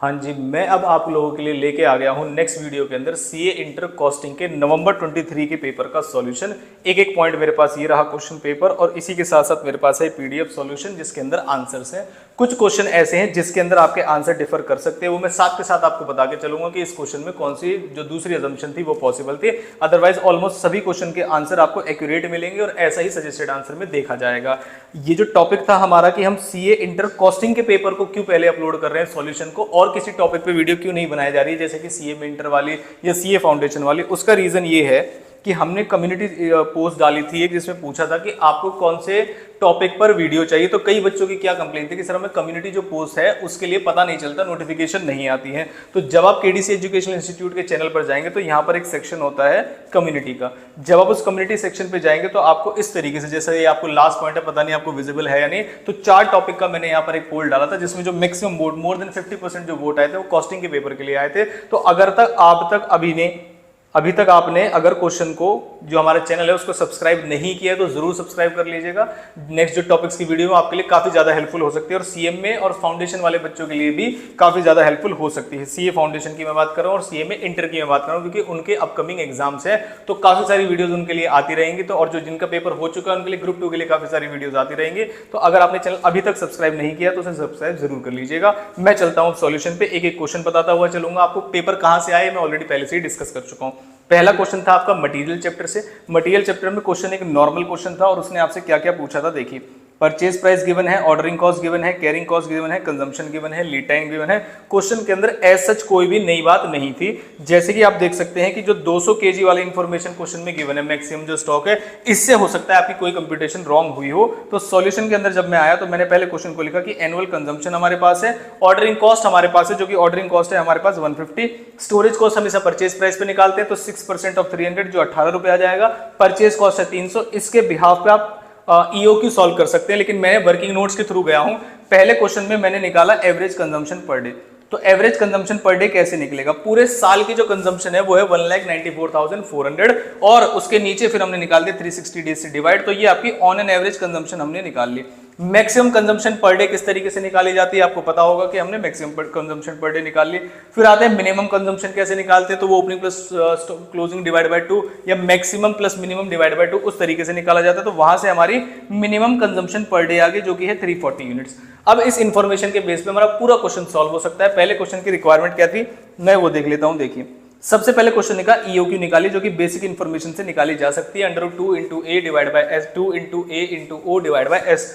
हाँ जी, मैं अब आप लोगों के लिए लेके आ गया हूँ नेक्स्ट वीडियो के अंदर सीए इंटर कॉस्टिंग के नवंबर 23 के पेपर का सॉल्यूशन। एक एक पॉइंट मेरे पास ये रहा क्वेश्चन पेपर, और इसी के साथ साथ मेरे पास है पीडीएफ सॉल्यूशन जिसके अंदर आंसर्स हैं। कुछ क्वेश्चन ऐसे हैं जिसके अंदर आपके आंसर डिफर कर सकते हैं, वो मैं साथ के साथ आपको बता के चलूंगा कि इस क्वेश्चन में कौन सी जो दूसरी अजम्पशन थी वो पॉसिबल थी। अदरवाइज ऑलमोस्ट सभी क्वेश्चन के आंसर आपको एक्यूरेट मिलेंगे और ऐसा ही सजेस्टेड आंसर में देखा जाएगा। ये जो टॉपिक था हमारा कि हम सीए इंटर कॉस्टिंग के पेपर को क्यों पहले अपलोड कर रहे हैं सॉल्यूशन को, और किसी टॉपिक पे वीडियो क्यों नहीं बनाई जा रही है जैसे कि सीए में इंटर वाली या सीए फाउंडेशन वाली, उसका रीजन ये है कि हमने कम्युनिटी पोस्ट डाली थी एक, जिसमें पूछा था कि आपको कौन से टॉपिक पर वीडियो चाहिए। तो कई बच्चों की क्या कंप्लेंट थी कि सर हमें कम्युनिटी जो पोस्ट है उसके लिए पता नहीं चलता, नोटिफिकेशन नहीं आती है। तो जब आप केडीसी एजुकेशनल इंस्टीट्यूट के चैनल पर जाएंगे तो यहाँ पर एक सेक्शन होता है कम्युनिटी का। जब आप उस कम्युनिटी सेक्शन पे जाएंगे तो आपको इस तरीके से, जैसे ये आपको लास्ट पॉइंट है, पता नहीं आपको विजिबल है या नहीं, तो 4 टॉपिक का मैंने यहाँ पर एक पोल डाला था जिसमें जो मैक्सिमम वोट, मोर देन 50% जो वोट आए थे वो कॉस्टिंग के पेपर के लिए आए थे। तो अभी तक आपने अगर क्वेश्चन को, जो हमारा चैनल है उसको सब्सक्राइब नहीं किया है तो जरूर सब्सक्राइब कर लीजिएगा। नेक्स्ट जो टॉपिक्स की वीडियो आपके लिए काफी ज्यादा हेल्पफुल हो सकती है और सीएम में और फाउंडेशन वाले बच्चों के लिए भी काफी ज्यादा हेल्पफुल हो सकती है। सीए फाउंडेशन की मैं बात कर रहा हूँ और सीए में इंटर की मैं बात कर रहा हूँ, क्योंकि उनके अपकमिंग एग्जाम्स है तो काफी सारी वीडियोज उनके लिए आती रहेंगी। तो और जो जिनका पेपर हो चुका है उनके लिए ग्रुप 2 के लिए काफी सारी वीडियोज आती रहेंगी। तो अगर आपने चैनल अभी तक सब्सक्राइब नहीं किया तो उसे सब्सक्राइब जरूर कर लीजिएगा। मैं चलता हूँ सॉल्यूशन पे, एक एक क्वेश्चन बताता हुआ चलूंगा। आपको पेपर कहां से आए मैं ऑलरेडी पहले से ही डिस्कस कर चुका हूँ। पहला क्वेश्चन था आपका मटेरियल चैप्टर से। मटेरियल चैप्टर में क्वेश्चन एक नॉर्मल क्वेश्चन था और उसने आपसे क्या क्या पूछा था देखिए। परचेज प्राइस गिवन है, ऑर्डरिंग कॉस्ट गिवन है, कैरिंग कॉस्ट गिवन है, कंजम्पशन गिवन है, लीड टाइम गिवन है। क्वेश्चन के अंदर एज सच कोई भी नई बात नहीं थी। जैसे कि आप देख सकते हैं कि जो 200 केजी वाला इंफॉर्मेशन क्वेश्चन में गिवन है, मैक्सिमम जो स्टॉक है, इससे हो सकता है आपकी कोई कंप्यूटेशन रॉन्ग हुई हो। तो सॉल्यूशन के अंदर जब मैं आया तो मैंने पहले क्वेश्चन को लिखा कि एनुअल कंजम्पशन हमारे पास है, ऑर्डरिंग कॉस्ट हमारे पास है, जो कि ऑर्डरिंग कॉस्ट है हमारे पास 150, स्टोरेज कॉस्ट हमेशा परचेज प्राइस पे निकालते हैं तो 6% ऑफ 300 जो 18 रुपए आ जाएगा, परचेज कॉस्ट है 300। इसके बिहाफ पे आप ईओक्यू सॉल्व कर सकते हैं, लेकिन मैं वर्किंग नोट्स के थ्रू गया हूं। पहले क्वेश्चन में मैंने निकाला एवरेज कंजम्पशन पर डे। तो एवरेज कंजम्पशन पर डे कैसे निकलेगा? पूरे साल की जो कंजम्पशन है वो है 1,94,400 और उसके नीचे फिर हमने निकाल दिया 360 डेज से डिवाइड, तो ये आपकी ऑन एन एवरेज कंजम्पशन हमने निकाल ली। मैक्सिमम कंजम्पशन पर डे किस तरीके से निकाली जाती है आपको पता होगा कि हमने मैक्सिमम कंजम्पशन पर डे निकाल ली। फिर आते हैं मिनिमम कंजम्पशन कैसे निकालते हैं, तो वो opening plus closing divide by 2 या maximum plus minimum divide by 2 उस तरीके से निकाला जाता है। तो वहां से हमारी मिनिमम कंजम्पशन पर डे आ गई जो कि है 340 यूनिट्स। अब इस इंफॉर्मेशन के बेस पे हमारा पूरा क्वेश्चन सॉल्व हो सकता है। पहले क्वेश्चन की रिक्वायरमेंट क्या थी मैं वो देख लेता हूं। देखिए सबसे पहले क्वेश्चन निकाला ईओक्यू निकाली, जो कि बेसिक इंफॉर्मेशन से निकाली जा सकती है, √2 × a divide by s, 2 × a × o divide by s।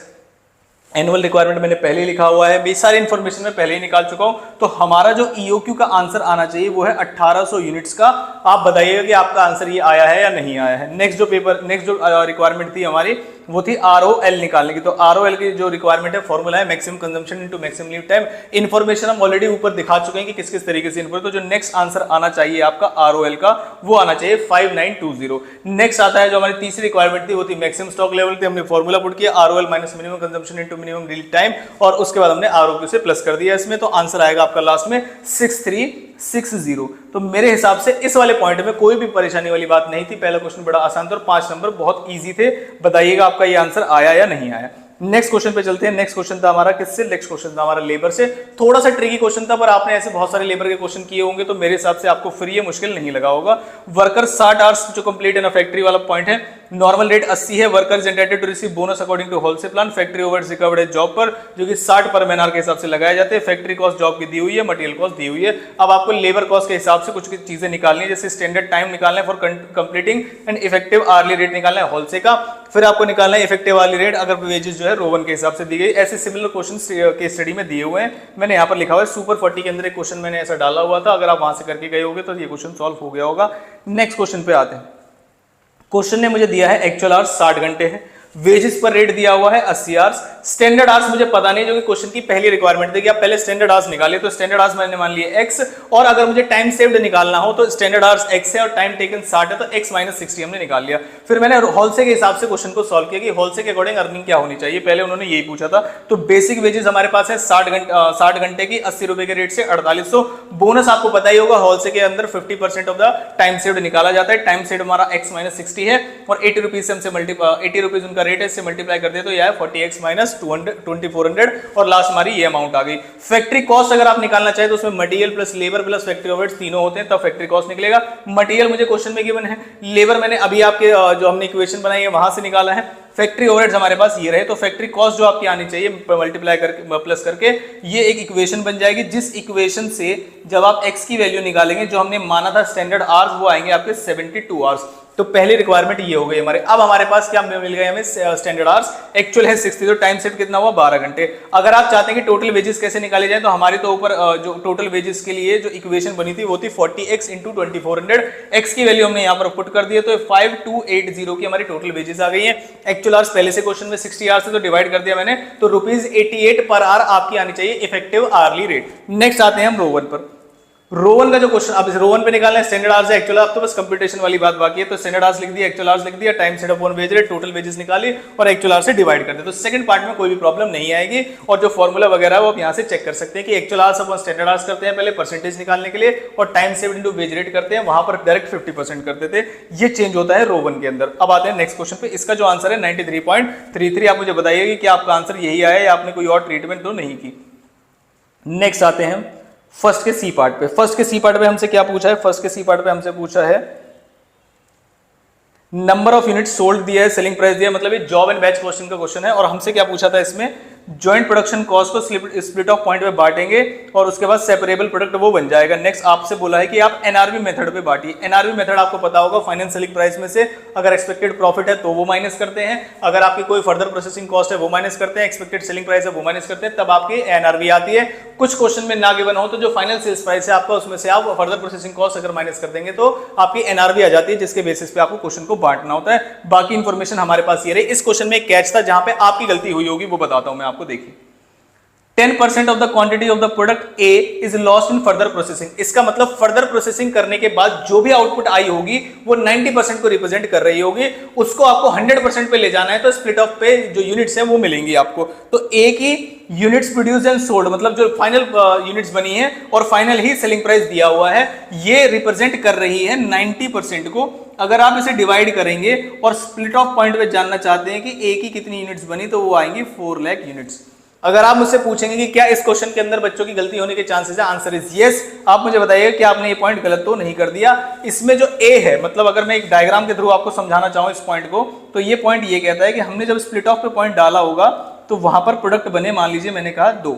Annual requirement मैंने पहले ही लिखा हुआ है, ये सारी इंफॉर्मेशन मैं पहले ही निकाल चुका हूं। तो हमारा जो ईओक्यू का आंसर आना चाहिए वो है 1800 यूनिट्स का। आप बताइएगा कि आपका आंसर ये आया है या नहीं आया है। नेक्स्ट जो रिक्वायरमेंट थी हमारी वो थी ROL निकालने की। तो ROL की जो रिक्वायरमेंट है फॉर्मूला है maximum consumption into maximum leave time. Information हम ऑलरेडी ऊपर दिखा चुके हैं कि किस किस तरीके से इन्फॉर्मेशन। तो जो नेक्स्ट आंसर आना चाहिए आपका ROL का वो आना चाहिए 5920। नेक्स्ट आता है जो हमारी तीसरी रिक्वायरमेंट थी वो थी मैक्सिमम स्टॉक लेवल थी। हमने फॉर्मूला पुट किया ROL minus minimum consumption into minimum leave time और उसके बाद हमने ROQ से प्लस कर दिया इसमें। तो आंसर आएगा आपका लास्ट में 6360। तो मेरे हिसाब से इस वाले पॉइंट में कोई भी परेशानी वाली बात नहीं थी। पहला क्वेश्चन बड़ा आसान था और 5 नंबर बहुत इजी थे। बताइएगा आपका ये आंसर आया या नहीं आया। नेक्स्ट क्वेश्चन पे चलते हैं। नेक्स्ट क्वेश्चन था हमारा किससे? नेक्स्ट क्वेश्चन था हमारा लेबर से। थोड़ा सा ट्रिकी क्वेश्चन था पर आपने ऐसे बहुत सारे लेबर के क्वेश्चन किए होंगे तो मेरे हिसाब से आपको फिर ये मुश्किल नहीं लगा होगा। वर्कर 60 आवर्स जो कंप्लीट इन अ फैक्ट्री वाला पॉइंट है। नॉर्मल रेट 80 है। Worker is entitled to receive bonus according to Halsey plan. Factory overheads recovered है जॉब पर, जो कि 60 पर मैन आवर के हिसाब से लगाए जाते हैं। फैक्ट्री कॉस्ट जॉब की दी हुई है, मटेरियल कॉस्ट दी हुई है। अब आपको लेबर कॉस्ट के हिसाब से कुछ चीजें निकालनी है, जैसे स्टैंडर्ड टाइम निकालना है for completing and effective hourly rate निकालना है होलसेल का। फिर आपको निकालना है इफेक्टिव आर्ली रेट अगर वेजेस जो है रोवन के हिसाब से दी गई। ऐसे सिमिलर क्वेश्चन के स्टडी में दिए हुए हैं। मैंने यहाँ पर लिखा हुआ है सुपर 40 के अंदर एक क्वेश्चन मैंने ऐसा डाला हुआ था। अगर आप वहां से करके गए होगे तो ये क्वेश्चन सॉल्व हो गया होगा। नेक्स्ट क्वेश्चन पे आते हैं। क्वेश्चन ने मुझे दिया है एक्चुअल आवर्स 60 घंटे है, वेजेस पर रेट दिया हुआ है 80 आवर्स। स्टैंडर्ड आवर्स मुझे पता नहीं, जो कि क्वेश्चन की पहली रिक्वायरमेंट थी कि आप पहले स्टैंडर्ड आवर्स निकालिए। तो स्टैंडर्ड आवर्स मैंने मान लिए x, और अगर मुझे टाइम सेव्ड निकालना हो तो स्टैंडर्ड आवर्स x है और टाइम टेकन 60 है तो x - 60 हमने निकाल लिया। फिर मैंने होलसेल के हिसाब से क्वेश्चन को सॉल्व किया कि होलसेल के अकॉर्डिंग अर्निंग क्या होनी चाहिए। पहले उन्होंने यही पूछा था। तो बेसिक वेजेस हमारे पास है 60 घंटे की 80 रुपए के रेट से 4800। बोनस आपको पता ही होगा होलसेल के अंदर 50% ऑफ द टाइम सेव्ड निकाला जाता है। टाइम सेव्ड हमारा x - 60 है और 80 रुपीज से हमसे 80 रुपीज उनका रेट है इससे मल्टीप्लाई कर दिया तो यह है 40x माइनस 2400 और लास्ट हमारी ये अमाउंट आ गई। फैक्ट्री कॉस्ट अगर आप निकालना चाहे तो उसमें material plus labour plus factory overheads तीनों होते हैं, तब फैक्ट्री कॉस्ट निकलेगा। मटेरियल मुझे क्वेश्चन में गिवन है, लेबर मैंने अभी आपके जो हमने इक्वेशन बनाई है वहां से निकाला है, फैक्ट्री ओवरहेड्स हमारे पास ये रहे, तो फैक्ट्री कॉस्ट जो आपकी आनी चाहिए मल्टीप्लाई करके प्लस करके ये एक इक्वेशन बन जाएगी, जिस इक्वेशन से जब आप x की वैल्यू निकालेंगे जो हमने माना था स्टैंडर्ड आवर्स वो आएंगे आपके 72 आवर्स। तो पहली रिक्वायरमेंट ये हो गई हमारे। अब हमारे पास क्या मिल गए हमें स्टैंडर्ड आवर्स, एक्चुअल है 60, तो टाइम सेट कितना हुआ 12 घंटे। अगर आप चाहते हैं कि टोटल वेजेस कैसे निकाले जाए तो हमारे तो ऊपर जो टोटल वेजेस के लिए जो इक्वेशन बनी थी वो थी 40x इंटू 2400, x की वैल्यू हमने यहाँ पर पुट कर दी है तो 5280 की हमारी टोटल वेजेस आ गई है। एक्चुअल आवर्स पहले से क्वेश्चन में 60 आवर्स से तो डिवाइड कर दिया मैंने, तो ₹88 पर आवर आपकी आनी चाहिए इफेक्टिव आवर्ली रेट। नेक्स्ट आते हैं हम रो 1 पर। रो 1 का जो क्वेश्चन, अब रो 1 पे निकालना है स्टैंडर्ड आवर्स है एक्चुअल आवर्स, तो बस कंप्यूटेशन वाली बात बाकी है, तो स्टैंडर्ड आवर्स लिख दिया, एक्चुअल आवर्स लिख दिया, time set upon wage rate, total wages निकाली और एक्चुअल आवर्स से डिवाइड कर दिया। तो सेकंड पार्ट में कोई भी प्रॉब्लम नहीं आएगी और जो फॉर्मूला वगैरह है वो आप यहां से चेक कर सकते हैं कि actual hours upon standard hours करते हैं पहले परसेंटेज निकालने के लिए और time save into wage rate करते हैं, वहां पर डायरेक्ट 50% करते थे। ये चेंज होता है रो 1 के अंदर। अब आते हैं नेक्स्ट क्वेश्चन पे, इसका जो आंसर है 93.33। आप मुझे बताइए कि आपका आंसर यही आया या आपने कोई और ट्रीटमेंट तो नहीं की। नेक्स्ट आते हैं फर्स्ट के सी पार्ट पे। फर्स्ट के सी पार्ट पे हमसे क्या पूछा है, फर्स्ट के सी पार्ट पे हमसे पूछा है नंबर ऑफ यूनिट सोल्ड दिया है, सेलिंग प्राइस दिया है, मतलब ये जॉब एंड बैच क्वेश्चन का क्वेश्चन है। और हमसे क्या पूछा था इसमें, जॉइंट प्रोडक्शन कॉस्ट को स्प्लिट ऑफ पॉइंट पे बांटेंगे और उसके बाद सेपरेबल प्रोडक्ट वो बन जाएगा। नेक्स्ट आपसे बोला है कि आप एनआरबी मेथड पे बांटिए। एनआरबी मेथड आपको पता होगा, फाइनल सेलिंग प्राइस में से अगर एक्सपेक्टेड प्रॉफिट है तो वो माइनस करते हैं, अगर आपकी कोई फर्दर प्रोसेसिंग कॉस्ट है वो माइनस करते हैं, एक्सपेक्टेड सेलिंग प्राइस है वो माइनस करते हैं, तब आपकी एनआरबी आती है। कुछ क्वेश्चन में ना गिवन हो तो जो फाइनल सेल्स प्राइस है आपका उसमें से आप फर्दर प्रोसेसिंग कॉस्ट अगर माइनस कर देंगे तो आपकी एनआरबी आ जाती है, जिसके बेसिस पे आपको क्वेश्चन को बांटना होता है। बाकी इंफॉर्मेशन हमारे पास ये रही। इस क्वेश्चन में एक कैच था जहां पे आपकी गलती हुई होगी, वो बताता हूं मैं आपको। देखिए 10% of the quantity of the product A is lost in further processing. इसका मतलब फर्दर प्रोसेसिंग करने के बाद जो भी आउटपुट आई होगी वो 90% को रिप्रेजेंट कर रही होगी, उसको आपको 100% पे ले जाना है। तो स्प्लिट ऑफ पे जो यूनिट्स हैं वो मिलेंगी आपको। तो ए की यूनिट्स प्रोड्यूस एंड सोल्ड, मतलब जो फाइनल यूनिट्स बनी है और फाइनल ही सेलिंग प्राइस दिया हुआ है, ये रिप्रेजेंट कर रही है 90% को। अगर आप इसे डिवाइड करेंगे और स्प्लिट ऑफ पॉइंट पे जानना चाहते हैं कि ए की कितनी यूनिट्स बनी, तो वो आएंगी 4 लाख यूनिट्स। अगर आप मुझसे पूछेंगे कि क्या इस क्वेश्चन के अंदर बच्चों की गलती होने के चांसेस है, आंसर इज यस। आप मुझे बताइए कि आपने ये पॉइंट गलत तो नहीं कर दिया। इसमें जो ए है, मतलब अगर मैं एक डायग्राम के थ्रू आपको समझाना चाहूं इस पॉइंट को, तो ये पॉइंट ये कहता है कि हमने जब स्प्लिट ऑफ पे पॉइंट डाला होगा तो वहां पर प्रोडक्ट बने, मान लीजिए मैंने कहा 2,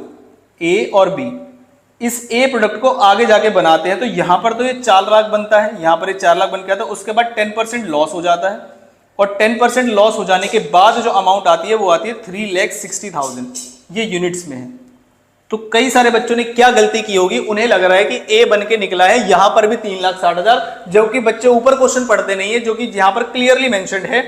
ए और बी। इस ए प्रोडक्ट को आगे जाके बनाते हैं तो यहां पर तो ये 4 लाख बनता है, यहां पर ये 4 लाख बन के आता है, उसके बाद 10% लॉस हो जाता है और 10% लॉस हो जाने के बाद जो अमाउंट आती है वो आती है 3,60,000। ये यूनिट्स में है। तो कई सारे बच्चों ने क्या गलती की होगी, उन्हें लग रहा है कि ए बन के निकला है, यहां पर भी 3,60,000, जबकि बच्चे ऊपर क्वेश्चन पढ़ते नहीं है, जो कि यहां पर क्लियरली मेंशन्ड है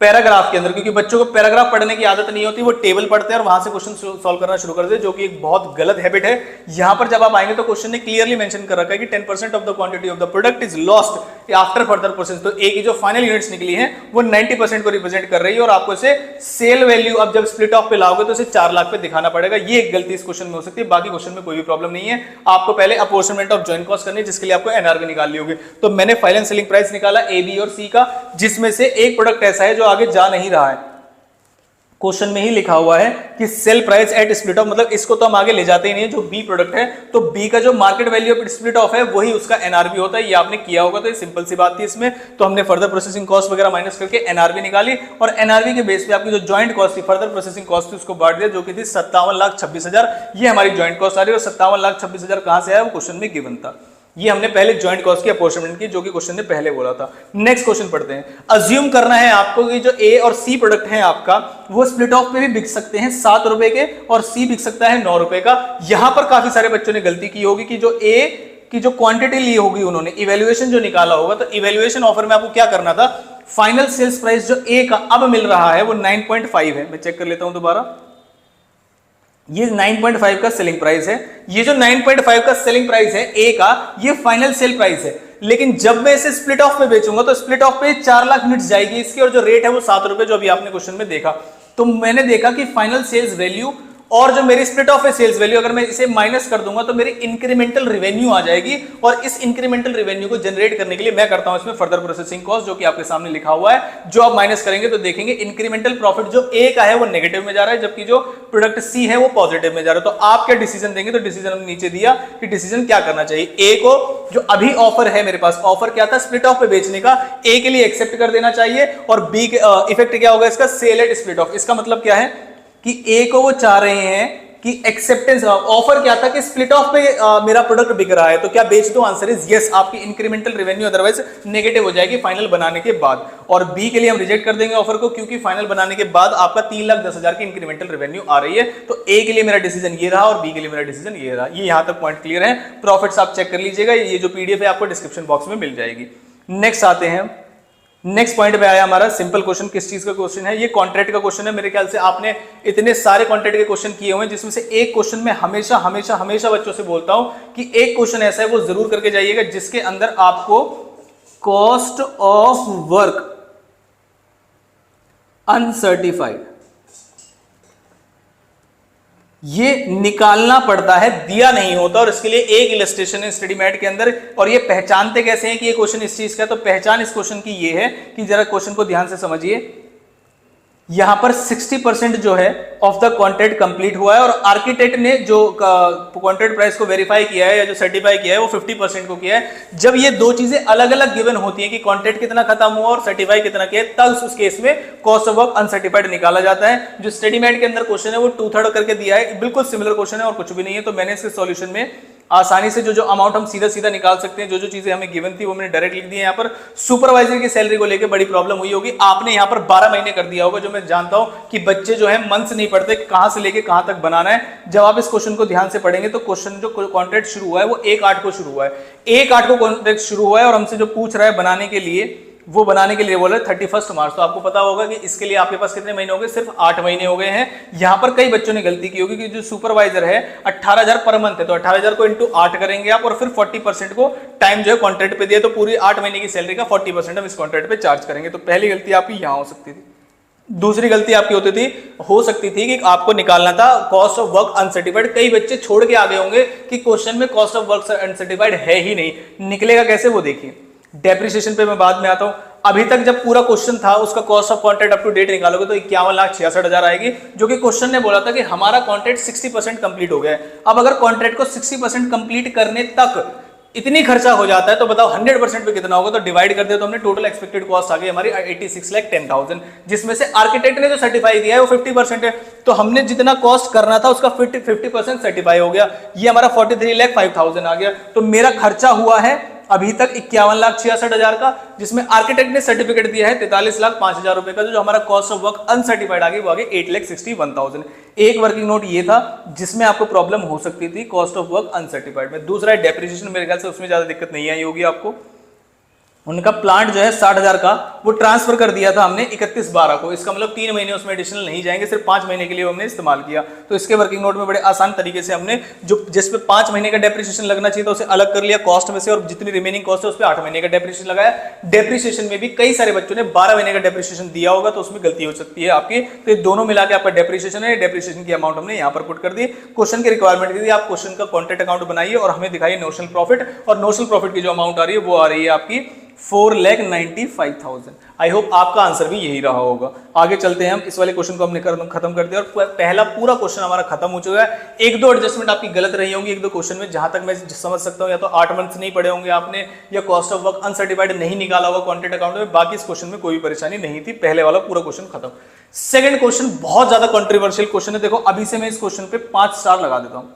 पैराग्राफ के अंदर, क्योंकि बच्चों को पैराग्राफ पढ़ने की आदत नहीं होती, वो टेबल पढ़ते हैं और वहां से क्वेश्चन सॉल्व करना शुरू कर देते हैं, जो कि एक बहुत गलत हैबिट है। यहां पर जब आप आएंगे तो क्वेश्चन ने क्लियरली मेंशन कर रखा है कि 10% of the quantity of the product is lost after further process. तो ए की जो फाइनल यूनिट्स निकली है वो 90% को रिप्रेजेंट कर रही है और आपको इसे सेल वैल्यू अब जब स्प्लिट ऑफ पे लाओगे तो इसे 4 लाख पे दिखाना पड़ेगा। ये एक गलती इस क्वेश्चन में हो सकती है, बाकी क्वेश्चन में कोई भी प्रॉब्लम नहीं है। आपको पहले अपॉर्चमेंट ऑफ जॉइंट कॉस्ट करनी है, जिसके लिए आपको एनआरबी निकालनी होगी। तो मैंने फाइनल सेलिंग प्राइस निकाला ए, बी और सी का, जिसमें से एक प्रोडक्ट ऐसा है जो आगे जा नहीं रहा है। क्वेश्चन में ही लिखा हुआ है कि sale price at split of, मतलब इसको तो हम आगे ले जाते ही नहीं है, जो बी प्रोडक्ट है, तो बी का जो market value of split of है वही उसका एनआरबी होता है। ये आपने किया होगा, तो ये सिंपल सी बात थी इसमें। तो हमने फर्दर प्रोसेसिंग कॉस्ट वगैरह माइनस करके एनआरबी निकाली और एनआरबी के बेस पे आपकी जो जॉइंट कॉस्ट थी, फर्दर प्रोसेसिंग कॉस्ट थी, उसको बांट दिया, जो कि थी 57,26,000। ये हमारी जॉइंट कॉस्ट आ रही है और 57,26,000 कहां से आया, वो क्वेश्चन में गिवन था। ये हमने पहले जॉइंट कॉस्ट की अपॉर्चमेंट की, जो कि क्वेश्चन ने पहले बोला था। नेक्स्ट क्वेश्चन पढ़ते हैं। अज्यूम करना है आपको कि जो ए और सी प्रोडक्ट है आपका, वो स्प्लिट ऑफ पे भी बिक सकते हैं 7 रुपए के और सी बिक सकता है 9 रुपए का। यहां पर काफी सारे बच्चों ने गलती की होगी कि जो ए की जो क्वांटिटी ली होगी उन्होंने, इवेल्युएशन जो निकाला होगा, तो इवेल्युएशन ऑफर में आपको क्या करना था, फाइनल सेल्स प्राइस जो ए का अब मिल रहा है वो 9.5 है। मैं चेक कर लेता हूं दोबारा, ये 9.5 का सेलिंग प्राइस है। ये जो 9.5 का सेलिंग प्राइस है ए का, ये फाइनल सेल प्राइस है। लेकिन जब मैं इसे स्प्लिट ऑफ पे बेचूंगा तो स्प्लिट ऑफ पे 4 लाख यूनिट्स जाएगी इसकी, और जो रेट है वो 7 रुपए, जो अभी आपने क्वेश्चन में देखा। तो मैंने देखा कि फाइनल सेल्स वैल्यू और जो मेरी स्प्लिट ऑफ सेल्स वैल्यू अगर मैं इसे माइनस कर दूंगा तो मेरी इंक्रीमेंटल रेवेन्यू आ जाएगी, और इस इंक्रीमेंटल रेवेन्यू को जनरेट करने के लिए मैं करता हूं इसमें फर्दर प्रोसेसिंग कॉस्ट, जो कि आपके सामने लिखा हुआ है। जो आप माइनस करेंगे तो देखेंगे इंक्रीमेंटल प्रॉफिट जो ए का है वो नेगेटिव में जा रहा है, जबकि जो प्रोडक्ट सी है वो पॉजिटिव में जा रहा है। तो आप क्या डिसीजन देंगे? तो डिसीजन हमने नीचे दिया कि डिसीजन क्या करना चाहिए। ए को जो अभी ऑफर है मेरे पास, ऑफर क्या था? स्प्लिट ऑफ पे बेचने का, ए के लिए एक्सेप्ट कर देना चाहिए, और बी के इफेक्ट क्या होगा इसका? Sale at split off. इसका मतलब क्या है कि ए को वो चाह रहे हैं कि एक्सेप्टेंस ऑफर क्या था कि स्प्लिट ऑफ पे मेरा प्रोडक्ट बिक रहा है, तो क्या बेच दो? Answer is yes. आपकी इंक्रीमेंटल रेवेन्यू अदरवाइज नेगेटिव हो जाएगी फाइनल बनाने के बाद। और बी के लिए हम रिजेक्ट कर देंगे ऑफर को, क्योंकि फाइनल बनाने के बाद आपका 3,10,000 की इंक्रीमेंटल रेवेन्यू आ रही है। तो ए के लिए मेरा डिसीजन ये रहा और बी के लिए मेरा डिसीजन ये रहा। ये यहां तक पॉइंट क्लियर है। प्रॉफिट्स आप चेक कर लीजिएगा, ये जो पीडीएफ है आपको डिस्क्रिप्शन बॉक्स में मिल जाएगी। नेक्स्ट आते हैं, नेक्स्ट पॉइंट पे आया हमारा सिंपल क्वेश्चन। किस चीज का क्वेश्चन है? ये कॉन्ट्रैक्ट का क्वेश्चन है। मेरे ख्याल से आपने इतने सारे कॉन्ट्रैक्ट के क्वेश्चन किए हुए हैं, जिसमें से एक क्वेश्चन में हमेशा हमेशा हमेशा बच्चों से बोलता हूं कि एक क्वेश्चन ऐसा है वो जरूर करके जाइएगा जिसके अंदर आपको कॉस्ट ऑफ वर्क अनसर्टिफाइड ये निकालना पड़ता है, दिया नहीं होता। और इसके लिए एक इलस्ट्रेशन है स्टडी मैट के अंदर। और ये पहचानते कैसे हैं कि ये क्वेश्चन इस चीज का है? तो पहचान इस क्वेश्चन की ये है कि जरा क्वेश्चन को ध्यान से समझिए। यहां पर 60% जो है ऑफ द कॉन्ट्रैक्ट कंप्लीट हुआ है, और आर्किटेक्ट ने जो कॉन्ट्रैक्ट प्राइस को वेरीफाई किया है या जो सर्टिफाई किया है वो 50% को किया है। जब ये दो चीजें अलग अलग गिवन होती हैं कि कॉन्ट्रैक्ट कितना खत्म हुआ और सर्टिफाई कितना किया, तब उस केस में कॉस्ट ऑफ वर्क अनसर्टिफाइड निकाला जाता है। जो स्टडी मैट के अंदर क्वेश्चन है वो 2/3 करके दिया है, बिल्कुल सिमिलर क्वेश्चन है और कुछ भी नहीं है। तो मैंने इसके सॉल्यूशन में आसानी से जो अमाउंट हम सीधा सीधा निकाल सकते हैं, जो चीजें हमें गिवन थी वो मैंने डायरेक्ट लिख दी है। यहाँ पर सुपरवाइजर की सैलरी को लेकर बड़ी प्रॉब्लम हुई होगी, आपने यहाँ पर 12 महीने कर दिया होगा, जो मैं जानता हूं कि बच्चे जो है मंथ्स नहीं पढ़ते, कहां से लेके कहां तक बनाना है। जब आप इस क्वेश्चन को ध्यान से पढ़ेंगे तो क्वेश्चन जो कॉन्ट्रैक्ट शुरू हुआ है वो 1/8 को शुरू हुआ है, 1/8 को कॉन्ट्रैक्ट शुरू हुआ है, और हमसे जो पूछ रहा है बनाने के लिए, वो बनाने के लिए बोल रहे 31 मार्च। तो आपको पता होगा कि इसके लिए आपके पास कितने महीने हो गए? सिर्फ 8 महीने हो गए हैं। यहां पर कई बच्चों ने गलती की होगी कि जो सुपरवाइजर है 18,000 पर मंथ है, तो 18,000 को इंटू 8 करेंगे आप, और फिर 40% को टाइम जो है कॉन्ट्रैक्ट पे दिया, तो पूरी 8 महीने की सैलरी का 40% हम इस कॉन्ट्रैक्ट पे चार्ज करेंगे। तो पहली गलती आपकी यहां हो सकती थी। दूसरी गलती आपकी हो सकती थी कि आपको निकालना था कॉस्ट ऑफ वर्क अनसर्टिफाइड। कई बच्चे छोड़ के आ गए होंगे कि क्वेश्चन में कॉस्ट ऑफ वर्क अनसर्टिफाइड है ही नहीं, निकलेगा कैसे वो देखिए। डेप्रिसिएशन पे मैं बाद में आता हूं। अभी तक जब पूरा क्वेश्चन था उसका cost of contract up to date निकालोगे तो 51,66,000 आएगी, जो कि क्वेश्चन ने बोला था कि हमारा कॉन्ट्रैक्ट 60% कंप्लीट हो गया है। अब अगर कॉन्ट्रैक्ट को 60% कंप्लीट करने तक इतनी खर्चा हो जाता है तो बताओ 100% पे कितना होगा? तो डिवाइड कर दे तो हमने टोटल एक्सपेक्टेड कॉस्ट आ गई हमारी 86,10,000, जिसमें से आर्किटेक्ट ने जो सर्टिफाई दिया है वो 50% है। तो हमने जितना कॉस्ट करना था उसका 50% सर्टिफाई हो गया, ये हमारा 43,05,000 आ गया। तो मेरा खर्चा हुआ है अभी तक 51,66,000 का, जिसमें आर्किटेक्ट ने सर्टिफिकेट दिया है 43,05,000 रुपए का। जो हमारा कॉस्ट ऑफ वर्क अनसर्टिफाइड आ गई वो आ गई 8,61,000। एक वर्किंग नोट ये था जिसमें आपको प्रॉब्लम हो सकती थी कॉस्ट ऑफ वर्क अनसर्टिफाइड में। दूसरा है डेप्रिसिएशन, मेरे ख्याल से उसमें ज्यादा दिक्कत नहीं आई होगी आपको। उनका प्लांट जो है 60,000 का वो ट्रांसफर कर दिया था हमने 31/12 को। इसका मतलब 3 महीने उसमें एडिशनल नहीं जाएंगे, सिर्फ 5 महीने के लिए हमने इस्तेमाल किया। तो इसके वर्किंग नोट में बड़े आसान तरीके से हमने जो जिस पे 5 महीने का डेप्रिसिएशन लगना चाहिए था उसे अलग कर लिया कॉस्ट में से, और जितनी रिमेनिंग कॉस्ट है उस पर 8 महीने का डेप्रिसिएशन लगाया। डेप्रिसिएशन में भी कई सारे बच्चों ने 12 महीने का डेप्रिसिएशन दिया होगा, तो उसमें गलती हो सकती है आपकी। तो ये दोनों मिला के आपका डेप्रिसिएशन है, डेप्रिसिएशन की अमाउंट हमने यहाँ पर पुट कर दी। क्वेश्चन की रिक्वायरमेंट दी थी आप क्वेश्चन का कॉन्ट्रैक्ट अकाउंट बनाइए और हमें दिखाइए नोशनल प्रॉफिट, और नोशनल प्रॉफिट की जो अमाउंट आ रही है वो आ रही है आपकी 4,95,000। आई होप आपका आंसर भी यही रहा होगा। आगे चलते हैं हम, इस वाले क्वेश्चन को हमने खत्म कर दिया और पहला पूरा क्वेश्चन हमारा खत्म हो चुका है। 1-2 एडजस्टमेंट आपकी गलत रही होंगी 1-2 क्वेश्चन में, जहां तक मैं समझ सकता हूं, या तो 8 मंथ्स नहीं पढ़े होंगे आपने, या कॉस्ट ऑफ वर्क अनसर्टिफाइड नहीं निकाला होगा कॉन्ट्रैक्ट अकाउंट में। बाकी इस क्वेश्चन में कोई परेशानी नहीं थी, पहले वाला पूरा क्वेश्चन खत्म। सेकंड क्वेश्चन बहुत ज्यादा कंट्रोवर्शियल क्वेश्चन है। देखो अभी से मैं इस क्वेश्चन पे 5 स्टार लगा देता हूं।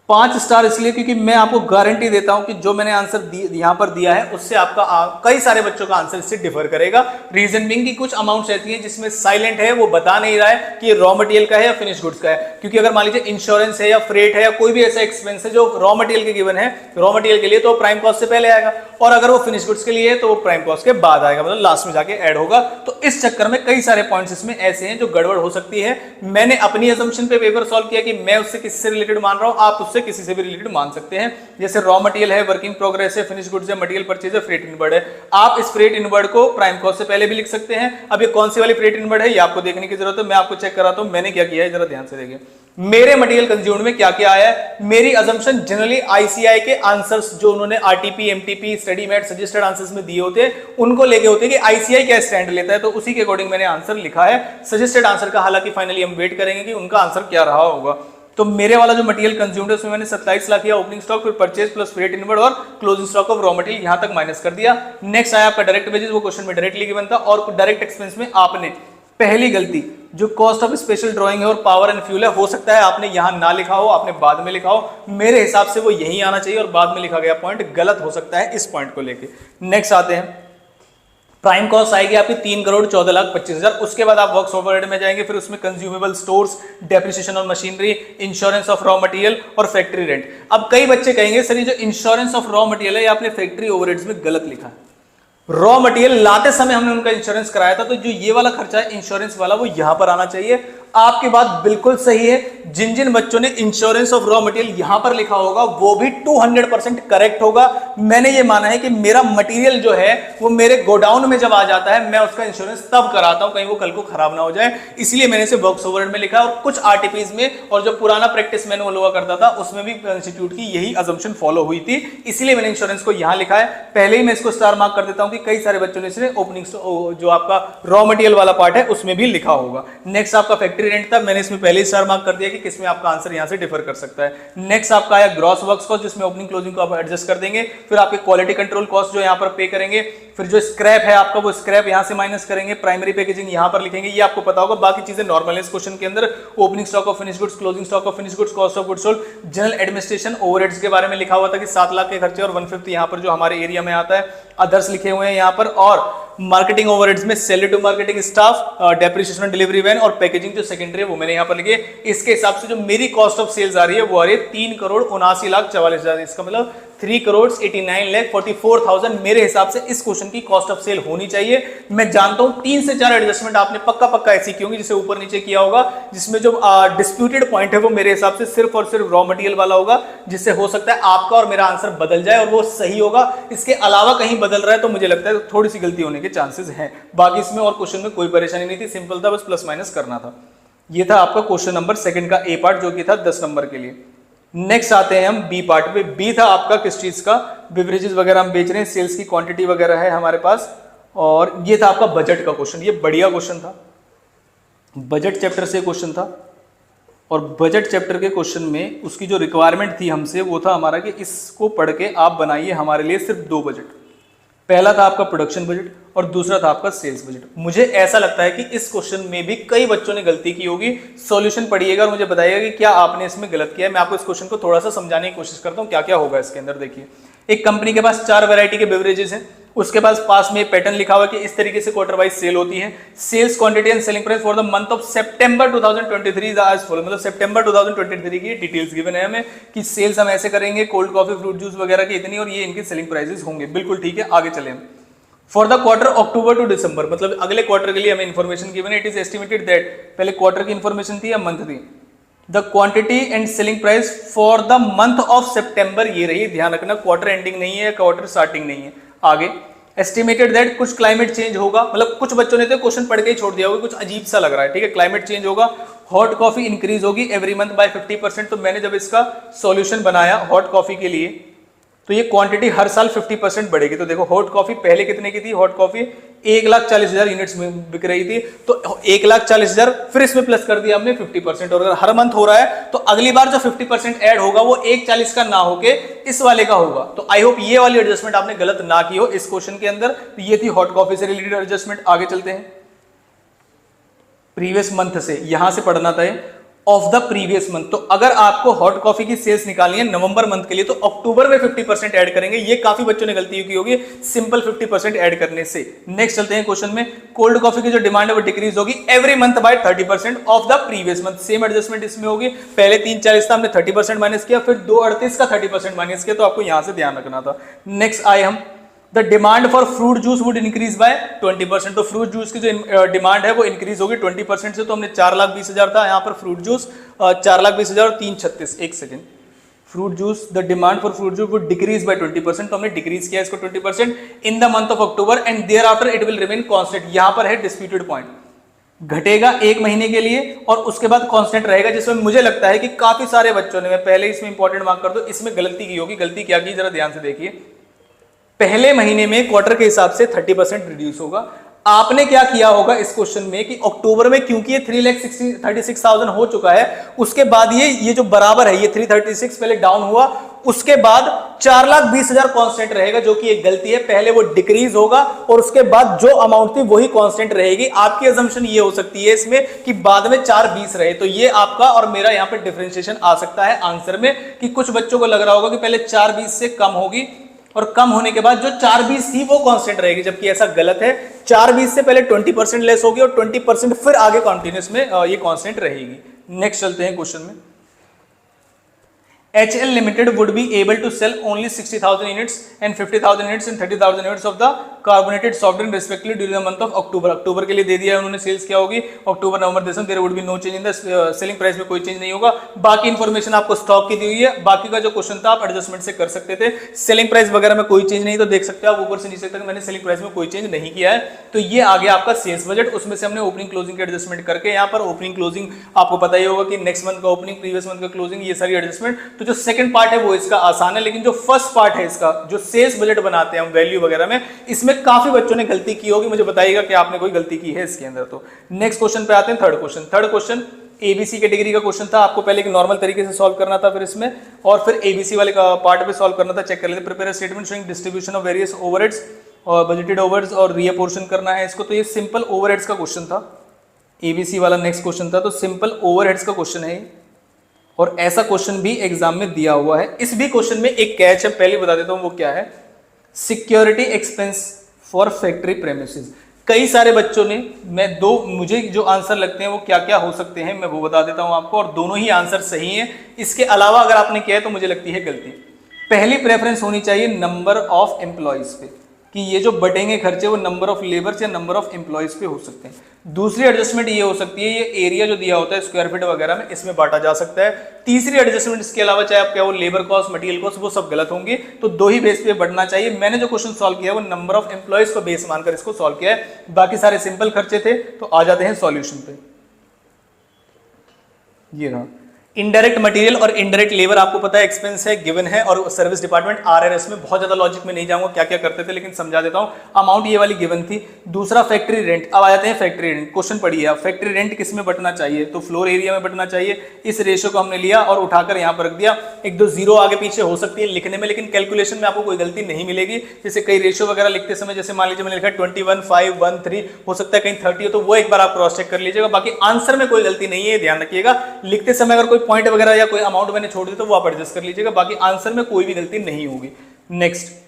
5 स्टार इसलिए क्योंकि मैं आपको गारंटी देता हूं कि जो मैंने आंसर यहां पर दिया है उससे आपका कई सारे बच्चों का आंसर इससे डिफर करेगा। रीजन बिंग की कुछ अमाउंट्स ऐसी हैं जिसमें साइलेंट है, वो बता नहीं रहा है कि ये रॉ मटेरियल का है या फिनिश गुड्स का है। क्योंकि अगर मान लीजिए इंश्योरेंस है या फ्रेट है या कोई भी ऐसा एक्सपेंस है जो रॉ मटेरियल के गिवन है, रॉ मटेरियल के लिए तो प्राइम कॉस्ट से पहले आएगा, और अगर वो फिनिश गुड्स के लिए है तो वो प्राइम कॉस्ट के बाद आएगा, मतलब लास्ट में जाके ऐड होगा। तो इस चक्कर में कई सारे पॉइंट्स इसमें ऐसे हैं जो गड़बड़ हो सकती है। मैंने अपनी असम्पशन पे पेपर सॉल्व किया कि मैं उससे किससे रिलेटेड मान रहा हूं, आप उससे से किसी से भी रिलेटेड मान सकते हैं, जैसे रॉ मटेरियल है, वर्किंग प्रोग्रेस है, फिनिश गुड्स है, मटेरियल परचेज है, फ्रेट इनवर्ड है। आप इस फ्रेट इनवर्ड को प्राइम कॉस्ट से पहले भी लिख सकते हैं। अब ये कौन सी वाली फ्रेट इनवर्ड है ये आपको देखने की जरूरत है, मैं आपको चेक कराता हूं मैंने क्या किया है, जरा ध्यान से देखिए। मेरे मटेरियल कंज्यूम्ड में क्या क्या आया है, मेरी अजम्पशन जनरली आईसीआई के आंसर्स जो उन्होंने RTP, MTP, study mate, suggested answers में दिए होते हैं उनको लेके होते हैं कि आईसीआई क्या स्टैंड लेता है, तो उसी के अकॉर्डिंग मैंने आंसर लिखा है। सजेस्टेड आंसर का हालांकि फाइनली हम वेट करेंगे कि उनका आंसर क्या रहा होगा। तो मेरे वाला जो मटेरियल कंज्यूम्ड है उसमें मैंने 27 लाख किया ओपनिंग स्टॉक, फिर परचेज प्लस फ्रेट इनवर्ड और closing stock of raw material यहां तक माइनस कर दिया। नेक्स्ट आया आपका डायरेक्ट वेजेस, वो क्वेश्चन में डायरेक्टली गिवन था। और डायरेक्ट एक्सपेंस में आपने पहली गलती जो कॉस्ट ऑफ स्पेशल ड्राइंग है और पावर एंड फ्यूल है, हो सकता है आपने यहां ना लिखा हो, आपने बाद में लिखा हो, मेरे हिसाब से वो यही आना चाहिए और बाद में लिखा गया पॉइंट गलत हो सकता है इस पॉइंट को लेके। नेक्स्ट आते हैं, प्राइम कॉस्ट आएगी आपकी 3,14,25,000। उसके बाद आप वर्क्स ओवरहेड में जाएंगे, फिर उसमें consumable stores, depreciation on machinery, insurance of raw material और फैक्ट्री रेंट। अब कई बच्चे कहेंगे सर ये जो इंश्योरेंस ऑफ रॉ मटेरियल है ये आपने फैक्ट्री ओवरहेड्स में गलत लिखा है। रॉ मटेरियल लाते समय हमने उनका इंश्योरेंस कराया था, तो जो ये वाला खर्चा है इंश्योरेंस वाला वो यहां पर आना चाहिए। आपकी बात बिल्कुल सही है, जिन जिन बच्चों ने इंश्योरेंस ऑफ रॉ मटेरियल यहां पर लिखा होगा वो भी 200% करेक्ट होगा। मैंने ये माना है कि मेरा मटेरियल जो है वो मेरे गोडाउन में जब आ जाता है मैं उसका इंश्योरेंस तब कराता हूं, कहीं वो कल को खराब ना हो जाए, इसलिए मैंने इसे वर्क्स ओवरहेड में लिखा है। और कुछ आरटीपीज में और जो पुराना प्रैक्टिस मैनुअल हुआ करता था उसमें भी इंस्टीट्यूट की यही अजम्पशन फॉलो हुई थी, इसलिए मैंने इंश्योरेंस को यहां लिखा है। पहले ही मैं इसको स्टार मार्क कर देता हूं कि कई सारे बच्चों ने इसे ओपनिंग जो आपका रॉ मटेरियल वाला पार्ट है उसमें भी लिखा होगा। नेक्स्ट आपका फैक्ट्री रेंट था, मैंने इसमें पहले ही स्टार मार्क कर दिया कि किसमें आपका आंसर यहां से डिफर कर सकता है। नेक्स्ट आपका आया ग्रॉस वर्क्स कॉस्ट, जिसमें ओपनिंग क्लोजिंग को आप एडजस्ट कर देंगे। फिर आपके क्वालिटी कंट्रोल कॉस्ट जो यहां पर पे करेंगे, फिर जो स्क्रैप है आपका वो स्क्रैप यहां से माइनस करेंगे, प्राइमरी पैकेजिंग यहां पर लिखेंगे, ये आपको पता होगा। बाकी चीजें नॉर्मल है इस क्वेश्चन के अंदर, opening stock of finish goods, closing stock of finish goods, cost of goods sold, general administration overheads के बारे में लिखा हुआ था कि 7 लाख के खर्चे और 1/5 यहां पर जो हमारे एरिया में आता है, अदर्स लिखे हुए हैं यहां पर। और मार्केटिंग ओवरहेड्स में salary to marketing staff, depreciation on delivery van और पैकेजिंग जो सेकेंडरी है वो मैंने यहां पर लिखे। इसके हिसाब से जो मेरी कॉस्ट ऑफ सेल्स आ रही है वो आ रही है 3,79,44,000, इसका मतलब 3,89,44,000 मेरे हिसाब से इस क्वेश्चन की कॉस्ट ऑफ सेल होनी चाहिए। मैं जानता हूं 3 से 4 एडजस्टमेंट आपने पक्का ऐसी की होंगी जिसे ऊपर नीचे किया होगा, जिसमें जो डिस्प्यूटेड पॉइंट है वो मेरे हिसाब से सिर्फ और सिर्फ रॉ मटेरियल वाला होगा, जिससे हो सकता है आपका और मेरा आंसर बदल जाए और वो सही होगा। इसके अलावा कहीं बदल रहा है तो मुझे लगता है थोड़ी सी गलती होने के चांसेस हैं। बाकी इसमें और क्वेश्चन में कोई परेशानी नहीं थी, सिंपल था, बस प्लस माइनस करना था। ये था आपका क्वेश्चन नंबर 2 का ए पार्ट जो कि था 10 नंबर के लिए। नेक्स्ट आते हैं हम बी पार्ट पे। बी था आपका किस चीज का, बिवरेजेस वगैरह हम बेच रहे हैं, सेल्स की क्वांटिटी वगैरह है हमारे पास। और ये था आपका बजट का क्वेश्चन, ये बढ़िया क्वेश्चन था, बजट चैप्टर से क्वेश्चन था। और बजट चैप्टर के क्वेश्चन में उसकी जो रिक्वायरमेंट थी हमसे वो था हमारा कि इसको पढ़ के आप बनाइए हमारे लिए सिर्फ 2 बजट। पहला था आपका प्रोडक्शन बजट और दूसरा था आपका सेल्स बजट। मुझे ऐसा लगता है कि इस क्वेश्चन में भी कई बच्चों ने गलती की होगी। सॉल्यूशन पढ़िएगा और मुझे बताइएगा कि क्या आपने इसमें गलत किया है। मैं आपको इस क्वेश्चन को थोड़ा सा समझाने की कोशिश करता हूं क्या क्या होगा इसके अंदर। देखिए, एक कंपनी के पास 4 वैरायटी के बेवरेजेस हैं, उसके पास में पैटर्न लिखा हुआ है कि इस तरीके से क्वार्टर वाइज सेल होती है। Sales quantity and selling price for the month of September 2023 as follow, मतलब सितंबर 2023 की डिटेल्स गिवन है हमें कि सेल्स हम ऐसे करेंगे, कोल्ड कॉफी, फ्रूट जूस वगैरह की इतनी और ये इनके सेलिंग प्राइसेस होंगे। बिल्कुल ठीक है, आगे चलें। For the quarter October to December, मतलब अगले क्वार्टर के लिए हमें इंफॉर्मेशन गिवन है। इट इज एस्टिमेटेड दैट, पहले क्वार्टर की इंफॉर्मेशन थी या मंथ थी, the quantity and selling price for the month of September ये रही। ध्यान रखना क्वार्टर एंडिंग नहीं है, क्वार्टर स्टार्टिंग नहीं है। आगे एस्टिमेटेड दैट कुछ क्लाइमेट चेंज होगा, मतलब कुछ बच्चों ने तो क्वेश्चन पढ़ के ही छोड़ दिया होगा, कुछ अजीब सा लग रहा है, ठीक है। क्लाइमेट चेंज होगा, हॉट कॉफी इंक्रीज होगी एवरी मंथ बाय 50%। तो मैंने जब इसका सॉल्यूशन बनाया हॉट कॉफी के लिए तो ये क्वांटिटी हर साल 50% बढ़ेगी। तो देखो हॉट कॉफी पहले कितने की थी, हॉट कॉफी 1,40,000 यूनिट्स में बिक रही थी, तो 1,40,000 फिर इसमें प्लस कर दिया हमने 50%। और अगर हर मंथ हो रहा है तो अगली बार जो 50% ऐड होगा वो 1,40 का ना होके इस वाले का होगा। तो आई होप ये वाली एडजस्टमेंट आपने गलत ना की हो इस क्वेश्चन के अंदर। तो ये थी हॉट कॉफी से रिलेटेड एडजस्टमेंट। आगे चलते हैं, प्रीवियस मंथ से यहां से पढ़ना था ऑफ द प्रीवियस मंथ। तो अगर आपको हॉट कॉफी की सेल्स निकालनी है नवंबर मंथ के लिए तो अक्टूबर में 50% ऐड करेंगे। ये काफी बच्चों ने गलती की होगी सिंपल 50% ऐड करने से। नेक्स्ट चलते हैं क्वेश्चन में, कोल्ड कॉफी की जो डिमांड है वो डिक्रीज होगी every month by 30% of the previous month. Same adjustment इसमें होगी, पहले 3,40 था, हमने 30% माइनस किया, फिर 2,38 का 30% माइनस किया, तो आपको यहां से ध्यान रखना था। नेक्स्ट आए हम, the demand for fruit juice would increase by 20%। तो फ्रूट जूस की जो डिमांड है वो इंक्रीज होगी 20% से। तो हमने 4,20,000 था यहाँ पर फ्रूट जूस, 4,20,000 और 3,36, एक second, fruit juice, the demand for fruit juice would decrease by 20%, तो हमने डिक्रीज किया इसको 20% in the month of October and thereafter it will remain constant. यहां पर है डिस्प्यूटेड पॉइंट, घटेगा 1 महीने के लिए और उसके बाद कांस्टेंट रहेगा, जिसमें मुझे लगता है कि काफी सारे बच्चों ने, मैं पहले इसमें इंपॉर्टेंट मार्क कर दो, इसमें गलती की होगी। गलती क्या की जरा ध्यान से देखिए, पहले महीने में क्वार्टर के हिसाब से 30% रिड्यूस होगा। आपने क्या किया होगा इस क्वेश्चन में कि अक्टूबर में क्योंकि ये 3,36,000 हो चुका है, उसके बाद ये जो बराबर है, ये 336 पहले डाउन हुआ, उसके बाद 4,20,000 कांस्टेंट रहेगा, जो कि एक गलती है। पहले वो डिक्रीज होगा और उसके बाद जो अमाउंट थी वही कांस्टेंट रहेगी। आपकी अजम्पशन ये हो सकती है इसमें कि बाद में 4,20 रहे, तो ये आपका और मेरा यहां पे डिफरेंशिएशन आ सकता है आंसर में, कि कुछ बच्चों को लग रहा होगा कि पहले 4,20 से कम होगी और कम होने के बाद जो 4,20 थी वो कांस्टेंट रहेगी, जबकि ऐसा गलत है। 4,20 से पहले 20% लेस होगी और 20% फिर आगे कंटिन्यूस में ये कांस्टेंट रहेगी। नेक्स्ट चलते हैं क्वेश्चन में। HL Limited would be able to sell only 60,000 units and 50,000 units and 30,000 units of the carbonated soft drink respectively during the month of October। अक्टूबर के लिए दे दिया है उन्होंने, सेल्स क्या होगी, October November December, there would be no change in the selling price में कोई change नहीं होगा। बाकी इंफॉर्मेशन आपको स्टॉक की दी हुई है, बाकी का जो क्वेश्चन था आप एडजस्टमेंट से कर सकते थे। सेलिंग प्राइस वगैरह में कोई चेंज नहीं, तो देख सकते हो आप ऊपर से नीचे तक मैंने सेलिंग प्राइस में कोई चेंज नहीं किया है। तो ये आ गया आपका सेल्स बजट, उसमें से हमने ओपनिंग क्लोजिंग के एडजस्टमेंट करके, यहाँ पर ओपनिंग क्लोजिंग आपको पता ही होगा कि नेक्स्ट मंथ का ओपनिंग, प्रीवियस मंथ का क्लोजिंग, ये सारी एडजस्टमेंट। तो जो सेकंड पार्ट है वो इसका आसान है, लेकिन जो फर्स्ट पार्ट है इसका, जो सेल्स बजट बनाते हैं हम वैल्यू वगैरह में, इसमें काफी बच्चों ने गलती की होगी। मुझे बताइएगा कि आपने कोई गलती की है इसके अंदर। तो नेक्स्ट क्वेश्चन पे आते हैं, थर्ड क्वेश्चन एबीसी कैटेगरी का क्वेश्चन था। आपको पहले एक नॉर्मल तरीके से सॉल्व करना था, फिर इसमें और फिर एबीसी वाले का पार्ट पे सॉल्व करना था। चेक कर लेते, prepare a statement showing distribution of various overheads और बजटेड ओवरहेड्स और रीअपोर्शन करना है इसको। तो ये सिंपल ओवरहेड्स का क्वेश्चन था, एबीसी वाला नेक्स्ट क्वेश्चन था, तो सिंपल ओवरहेड्स का क्वेश्चन है और ऐसा क्वेश्चन भी एग्जाम में दिया हुआ है। इस भी क्वेश्चन में एक कैच है, पहले बता देता हूं वो क्या है, security expense for factory premises. कई सारे बच्चों ने, मुझे जो आंसर लगते हैं वो क्या क्या हो सकते हैं मैं वो बता देता हूं आपको, और दोनों ही आंसर सही हैं। इसके अलावा अगर आपने किया है तो मुझे लगती है गलती। पहली प्रेफरेंस होनी चाहिए नंबर ऑफ एम्प्लॉयज पे, कि ये जो बटेंगे खर्चे वो नंबर ऑफ लेबर्स या नंबर ऑफ एम्प्लॉयज पे हो सकते हैं। दूसरी एडजस्टमेंट ये हो सकती है, ये एरिया जो दिया होता है स्क्वायर फीट वगैरह में, इसमें बांटा जा सकता है। तीसरी एडजस्टमेंट इसके अलावा चाहे आप क्या वो लेबर कॉस्ट, मटेरियल कॉस्ट, वो सब गलत होंगे। तो दो ही बेस पे बढ़ना चाहिए। मैंने जो क्वेश्चन सॉल्व किया है वो नंबर ऑफ एम्प्लॉयज को बेस मानकर इसको सॉल्व किया है, बाकी सारे सिंपल खर्चे थे। तो आ जाते हैं सॉल्यूशन पे। ये रहा इनडायरेक्ट मटेरियल और इनडायरेक्ट लेबर, आपको पता है एक्सपेंस है, गिवन है, और सर्विस डिपार्टमेंट आरआरएस में बहुत ज्यादा लॉजिक में नहीं जाऊंगा क्या क्या करते थे, लेकिन समझा देता हूं। अमाउंट ये वाली गिवन थी। दूसरा फैक्ट्री रेंट। अब आ जाते हैं फैक्ट्री रेंट। क्वेश्चन पढ़िए आप, फैक्ट्री रेंट किस में बटना चाहिए, तो फ्लोर एरिया में बटना चाहिए। इस रेशियो को हमने लिया और उठाकर यहां पर रख दिया। एक दो जीरो आगे पीछे हो सकती है लिखने में, लेकिन कैलकुलेशन में आपको कोई गलती नहीं मिलेगी। जैसे कई रेशियो वगैरह लिखते समय, जैसे मान लीजिए मैंने लिखा 21, 5, 1, 3, हो सकता है कहीं 30 हो, तो वो एक बार आप क्रॉस चेक कर लीजिएगा। बाकी आंसर में कोई गलती नहीं है, ध्यान रखिएगा। लिखते समय अगर कोई पॉइंट वगैरह या अमाउंट मैंने छोड़ दी तो वो आप एडजस्ट कर लीजिएगा, बाकी आंसर में कोई भी गलती नहीं होगी। नेक्स्ट,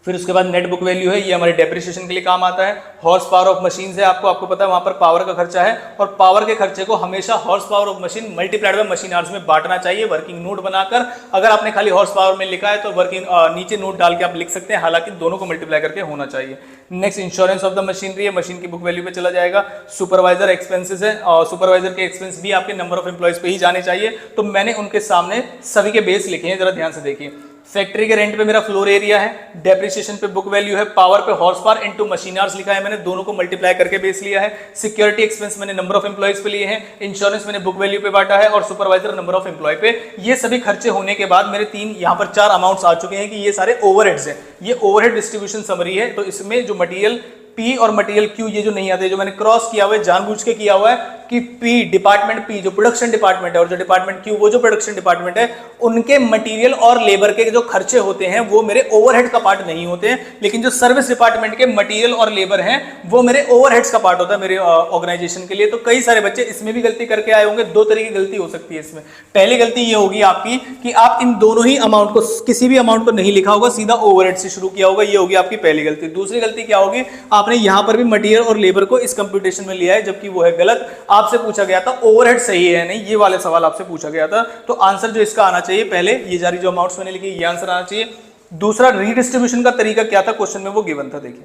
फिर उसके बाद नेट बुक वैल्यू है, ये हमारे डेप्रिसिएशन के लिए काम आता है। हॉर्स पावर ऑफ मशीन है, आपको पता है वहां पर पावर का खर्चा है, और पावर के खर्चे को हमेशा horse power of machine multiplied by machine hours में बांटना चाहिए, वर्किंग नोट बनाकर। अगर आपने खाली हॉर्स पावर में लिखा है तो वर्किंग नीचे नोट डाल के आप लिख सकते हैं, हालांकि दोनों को मल्टीप्लाई करके होना चाहिए। Next, insurance of the machinery है, मशीन की बुक वैल्यू पे चला जाएगा। सुपरवाइजर एक्सपेंसेस है, और सुपरवाइजर के एक्सपेंस भी आपके नंबर ऑफ एम्प्लॉयज पे ही जाने चाहिए, तो मैंने उनके सामने सभी के बेस लिखे हैं, जरा ध्यान से देखिए। फैक्ट्री के रेंट पे मेरा फ्लोर एरिया है, डेप्रिसिएशन पे बुक वैल्यू है, पावर पे horse power into machine hours लिखा है, मैंने दोनों को मल्टीप्लाई करके बेस लिया है। सिक्योरिटी एक्सपेंस मैंने नंबर ऑफ एम्प्लॉयज पे लिए हैं, इंश्योरेंस मैंने बुक वैल्यू पे बांटा है, और सुपरवाइजर नंबर ऑफ एम्प्लॉय पे। ये सभी खर्चे होने के बाद मेरे यहाँ पर 4 अमाउंट्स आ चुके हैं कि ये सारे ओवरहेड्स हैं। ये ओवरहेड डिस्ट्रीब्यूशन समरी है, तो इसमें जो मटेरियल P और मटेरियल Q ये जो नहीं आते, जो मैंने क्रॉस किया हुआ है, जानबूझ के किया हुआ है कि P डिपार्टमेंट P जो प्रोडक्शन डिपार्टमेंट है और जो डिपार्टमेंट Q वो जो प्रोडक्शन डिपार्टमेंट है, उनके मटेरियल और लेबर के जो खर्चे होते हैं वो मेरे ओवरहेड का पार्ट नहीं होते हैं, लेकिन जो सर्विस डिपार्टमेंट के मटेरियल और लेबर हैं वो मेरे ओवरहेड्स का पार्ट होता है मेरे ऑर्गेनाइजेशन के लिए। तो कई सारे बच्चे इसमें भी गलती करके आए होंगे। दो तरह की गलती हो सकती है इसमें। पहली गलती ये होगी आपकी कि आप इन दोनों ही अमाउंट को, किसी भी अमाउंट को नहीं लिखा होगा, सीधा ओवरहेड से शुरू किया होगा, ये होगी आपकी पहली गलती। दूसरी गलती क्या होगी, आपने यहां पर भी मटेरियल और लेबर को इस कंप्यूटेशन में लिया है, जबकि वो है गलत। आपसे पूछा गया था ओवरहेड सही है नहीं, ये वाले सवाल आपसे पूछा गया था। तो आंसर जो इसका आना चाहिए, पहले ये सारी जो अमाउंट्स मैंने लिखी ये आंसर आना चाहिए। दूसरा, रीडिस्ट्रीब्यूशन का तरीका क्या था क्वेश्चन में, वो गिवन था। देखिए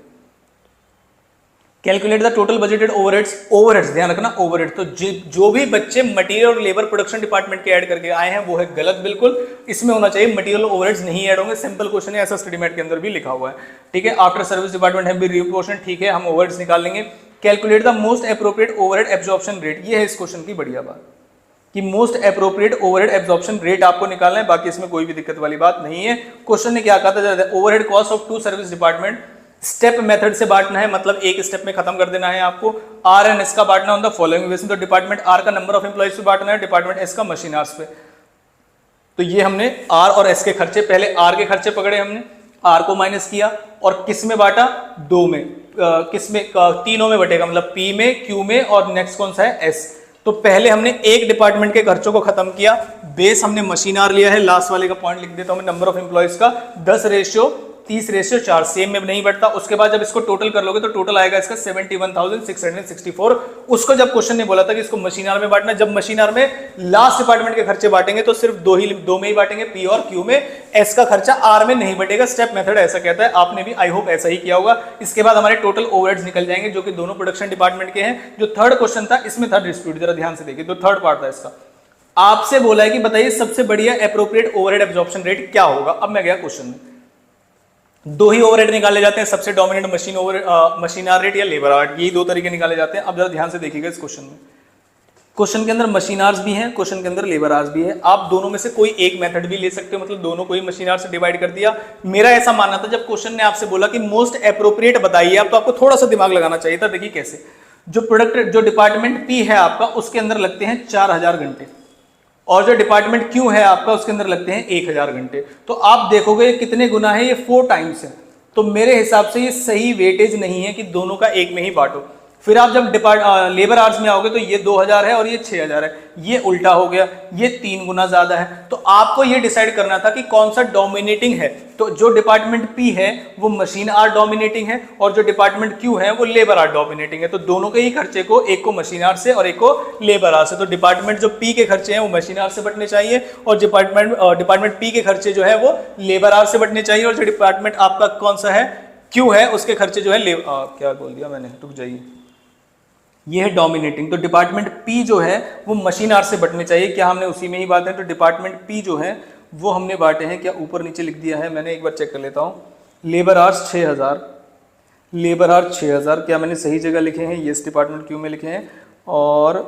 calculate the total budgeted overheads ध्यान रखना, ओवरहेड। तो जो भी बच्चे मटेरियल और लेबर प्रोडक्शन डिपार्टमेंट के ऐड करके आए हैं वो है गलत बिल्कुल। इसमें होना चाहिए मटेरियल ओवरहेड्स नहीं ऐड होंगे। सिंपल क्वेश्चन है, ऐसा स्टडीमेट के अंदर भी लिखा हुआ है, ठीक है। आफ्टर सर्विस डिपार्टमेंट है भी रिपोर्शन, ठीक है, हम ओवरहेड्स निकाल लेंगे। Calculate the most appropriate overhead absorption rate, ये है इस क्वेश्चन की बढ़िया बात कि most appropriate overhead absorption rate आपको निकालना है, बाकी इसमें कोई भी दिक्कत वाली बात नहीं है। क्वेश्चन ने क्या कहा था, overhead cost of 2 service department step method से बांटना है, मतलब एक स्टेप में खत्म कर देना है आपको। आर एंड एस का बांटना ऑन द फॉलोइंग बेसिस, तो डिपार्टमेंट आर का नंबर ऑफ एम्प्लॉइज पे बांटना है, डिपार्टमेंट एस का मशीन आवर्स पे। तो ये हमने आर और एस के खर्चे, पहले आर के खर्चे पकड़े हमने, आर को माइनस किया और किस में बांटा, 2 में, किस में, तीनों में बटेगा, मतलब पी में, क्यू में और नेक्स्ट कौन सा है, एस। तो पहले हमने एक डिपार्टमेंट के खर्चों को खत्म किया, बेस हमने मशीन आर लिया है, लास्ट वाले का पॉइंट लिख देता हूं मैं, नंबर ऑफ एम्प्लॉइज का 10:30:4 सेम में नहीं बढ़ता। उसके बाद जब इसको टोटल कर लोगे तो टोटल आएगा इसका 71,664। उसको जब क्वेश्चन ने बोला था कि इसको मशीन आर में बांटना, जब मशीन आर में लास्ट डिपार्टमेंट के खर्चे बांटेंगे तो सिर्फ दो में ही बांटेंगे, पी और क्यू में, एस का खर्चा आर में नहीं बटेगा। स्टेप मेथड ऐसा कहता है, आपने भी आई होप ऐसा ही किया होगा। इसके बाद हमारे टोटल ओवरहेड्स निकल जाएंगे जो कि दोनों प्रोडक्शन डिपार्टमेंट के हैं। जो थर्ड क्वेश्चन था इसमें था डिस्प्यूट, जरा ध्यान से देखिए, तो थर्ड पार्ट था इसका, आपसे बोला है कि बताइए सबसे बढ़िया एप्रोप्रिएट ओवरहेड एब्जॉर्प्शन रेट क्या होगा। अब मैं गया क्वेश्चन में, 2 ही ओवरहेड निकाले जाते हैं, सबसे डोमिनेंट मशीन आर रेट या लेबर आर, यही 2 तरीके निकाले जाते हैं। अब जरा ध्यान से देखिएगा इस क्वेश्चन में, क्वेश्चन के अंदर मशीन आर्स भी हैं, क्वेश्चन के अंदर लेबर आर्स भी है। आप दोनों में से कोई एक मेथड भी ले सकते हो, मतलब दोनों को ही मशीन आर से डिवाइड कर दिया। मेरा ऐसा मानना था, जब क्वेश्चन ने आपसे बोला कि मोस्ट एप्रोप्रिएट बताइए आप, तो आपको थोड़ा सा दिमाग लगाना चाहिए था। देखिए कैसे, जो डिपार्टमेंट पी है आपका उसके अंदर लगते हैं 4000 घंटे, और जो डिपार्टमेंट क्यू है आपका उसके अंदर लगते हैं 1000 घंटे। तो आप देखोगे कितने गुना है, ये 4 टाइम्स है। तो मेरे हिसाब से ये सही वेटेज नहीं है कि दोनों का एक में ही बांटो। फिर आप जब लेबर आवर्स में आओगे तो ये 2000 है और ये 6000 है, ये उल्टा हो गया, ये 3 गुना ज्यादा है। तो आपको ये डिसाइड करना था कि कौन सा डोमिनेटिंग है। तो जो डिपार्टमेंट पी है वो मशीन आर डोमिनेटिंग है और जो डिपार्टमेंट क्यू है वो लेबर आर डोमिनेटिंग है। तो दोनों के ही खर्चे को, एक को मशीन आर से और एक को लेबर आर से, तो डिपार्टमेंट जो पी के खर्चे हैं वो मशीन आर से बटने चाहिए और डिपार्टमेंट पी के खर्चे जो है वो लेबर आर से बटने चाहिए। और जो डिपार्टमेंट आपका कौन सा है, क्यू है, उसके खर्चे जो है क्या बोल दिया मैंने, रुक जाइए, ये है डोमिनेटिंग। तो डिपार्टमेंट पी जो है वो मशीन आर से बटने चाहिए। क्या हमने उसी में ही बात है, तो डिपार्टमेंट पी जो है वो हमने बांटे हैं, क्या ऊपर नीचे लिख दिया है मैंने, एक बार चेक कर लेता हूं। लेबर आर्स 6000, लेबर आर्स 6000, क्या मैंने सही जगह लिखे हैं, यस, डिपार्टमेंट क्यू में लिखे हैं। और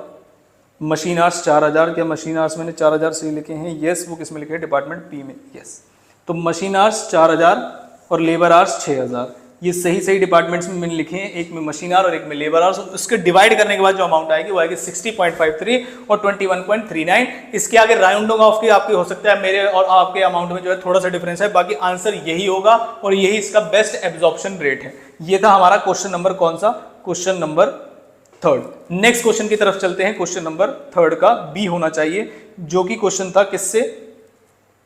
मशीन आर्स 4000, क्या मशीन आर्स मैंने 4000 सही लिखे हैं, यस, वो किस में लिखे हैं, डिपार्टमेंट पी में, यस। तो मशीन आर्स 4000 और लेबर आर्स 6000, ये सही डिपार्टमेंट्स में मैंने लिखे हैं, एक में मशीन आर और एक में लेबर आर। उसके डिवाइड करने के बाद जो अमाउंट आएगी वो आएगी 60.53 और 21.39। इसके आगे राउंडिंग ऑफ की आपकी हो सकता है, मेरे और आपके अमाउंट में जो है थोड़ा सा डिफरेंस है, बाकी आंसर यही होगा और यही इसका बेस्ट एब्जॉर्प्शन रेट है। ये था हमारा क्वेश्चन नंबर कौन सा, क्वेश्चन नंबर 3। नेक्स्ट क्वेश्चन की तरफ चलते हैं। क्वेश्चन नंबर 3 का बी होना चाहिए, जो कि क्वेश्चन था किससे,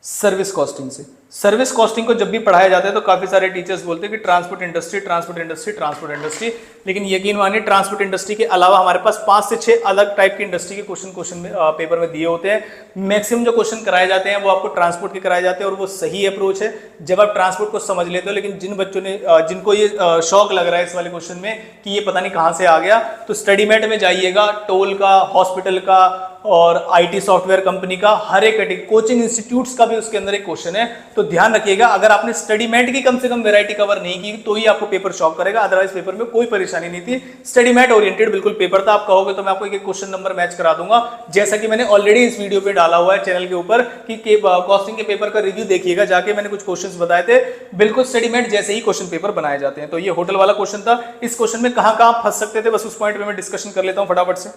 सर्विस कॉस्टिंग से। सर्विस कॉस्टिंग को जब भी पढ़ाया जाता है तो काफी सारे टीचर्स बोलते हैं कि transport industry, transport industry, transport industry, लेकिन यकीन मानिए ट्रांसपोर्ट इंडस्ट्री के अलावा हमारे पास 5 से 6 अलग टाइप की इंडस्ट्री के क्वेश्चन में पेपर में दिए होते हैं। मैक्सिमम जो क्वेश्चन कराए जाते हैं वो आपको ट्रांसपोर्ट के कराए जाते हैं और वो सही अप्रोच है जब आप ट्रांसपोर्ट को समझ लेते हो। लेकिन जिन बच्चों ने जिनको ये शौक लग रहा है इस वाले क्वेश्चन में कि ये पता नहीं कहां से आ गया, तो स्टडीमेट में जाइएगा, टोल का, हॉस्पिटल का और आईटी सॉफ्टवेयर कंपनी का, हर एक कैटेगरी, कोचिंग इंस्टीट्यूट्स का भी उसके अंदर एक क्वेश्चन है। तो ध्यान रखिएगा, अगर आपने स्टडीमेट की कम से कम वैरायटी कवर नहीं की तो ही आपको पेपर शॉक करेगा, अदरवाइज पेपर में कोई परेशानी नहीं थी। स्टडीमेट ओरिएंटेड बिल्कुल पेपर था। आप कहोगे तो मैं आपको एक क्वेश्चन नंबर मैच करा दूंगा, जैसा कि मैंने ऑलरेडी इस वीडियो पे डाला हुआ है चैनल के ऊपर कि कॉस्टिंग के पेपर का रिव्यू देखिएगा जाके, मैंने कुछ क्वेश्चंस बताए थे, बिल्कुल स्टडीमेट जैसे ही क्वेश्चन पेपर बनाए जाते हैं। तो ये होटल वाला क्वेश्चन था। इस क्वेश्चन में कहां फंस सकते थे, बस उस पॉइंट पे मैं डिस्कशन कर लेता हूं फटाफट से।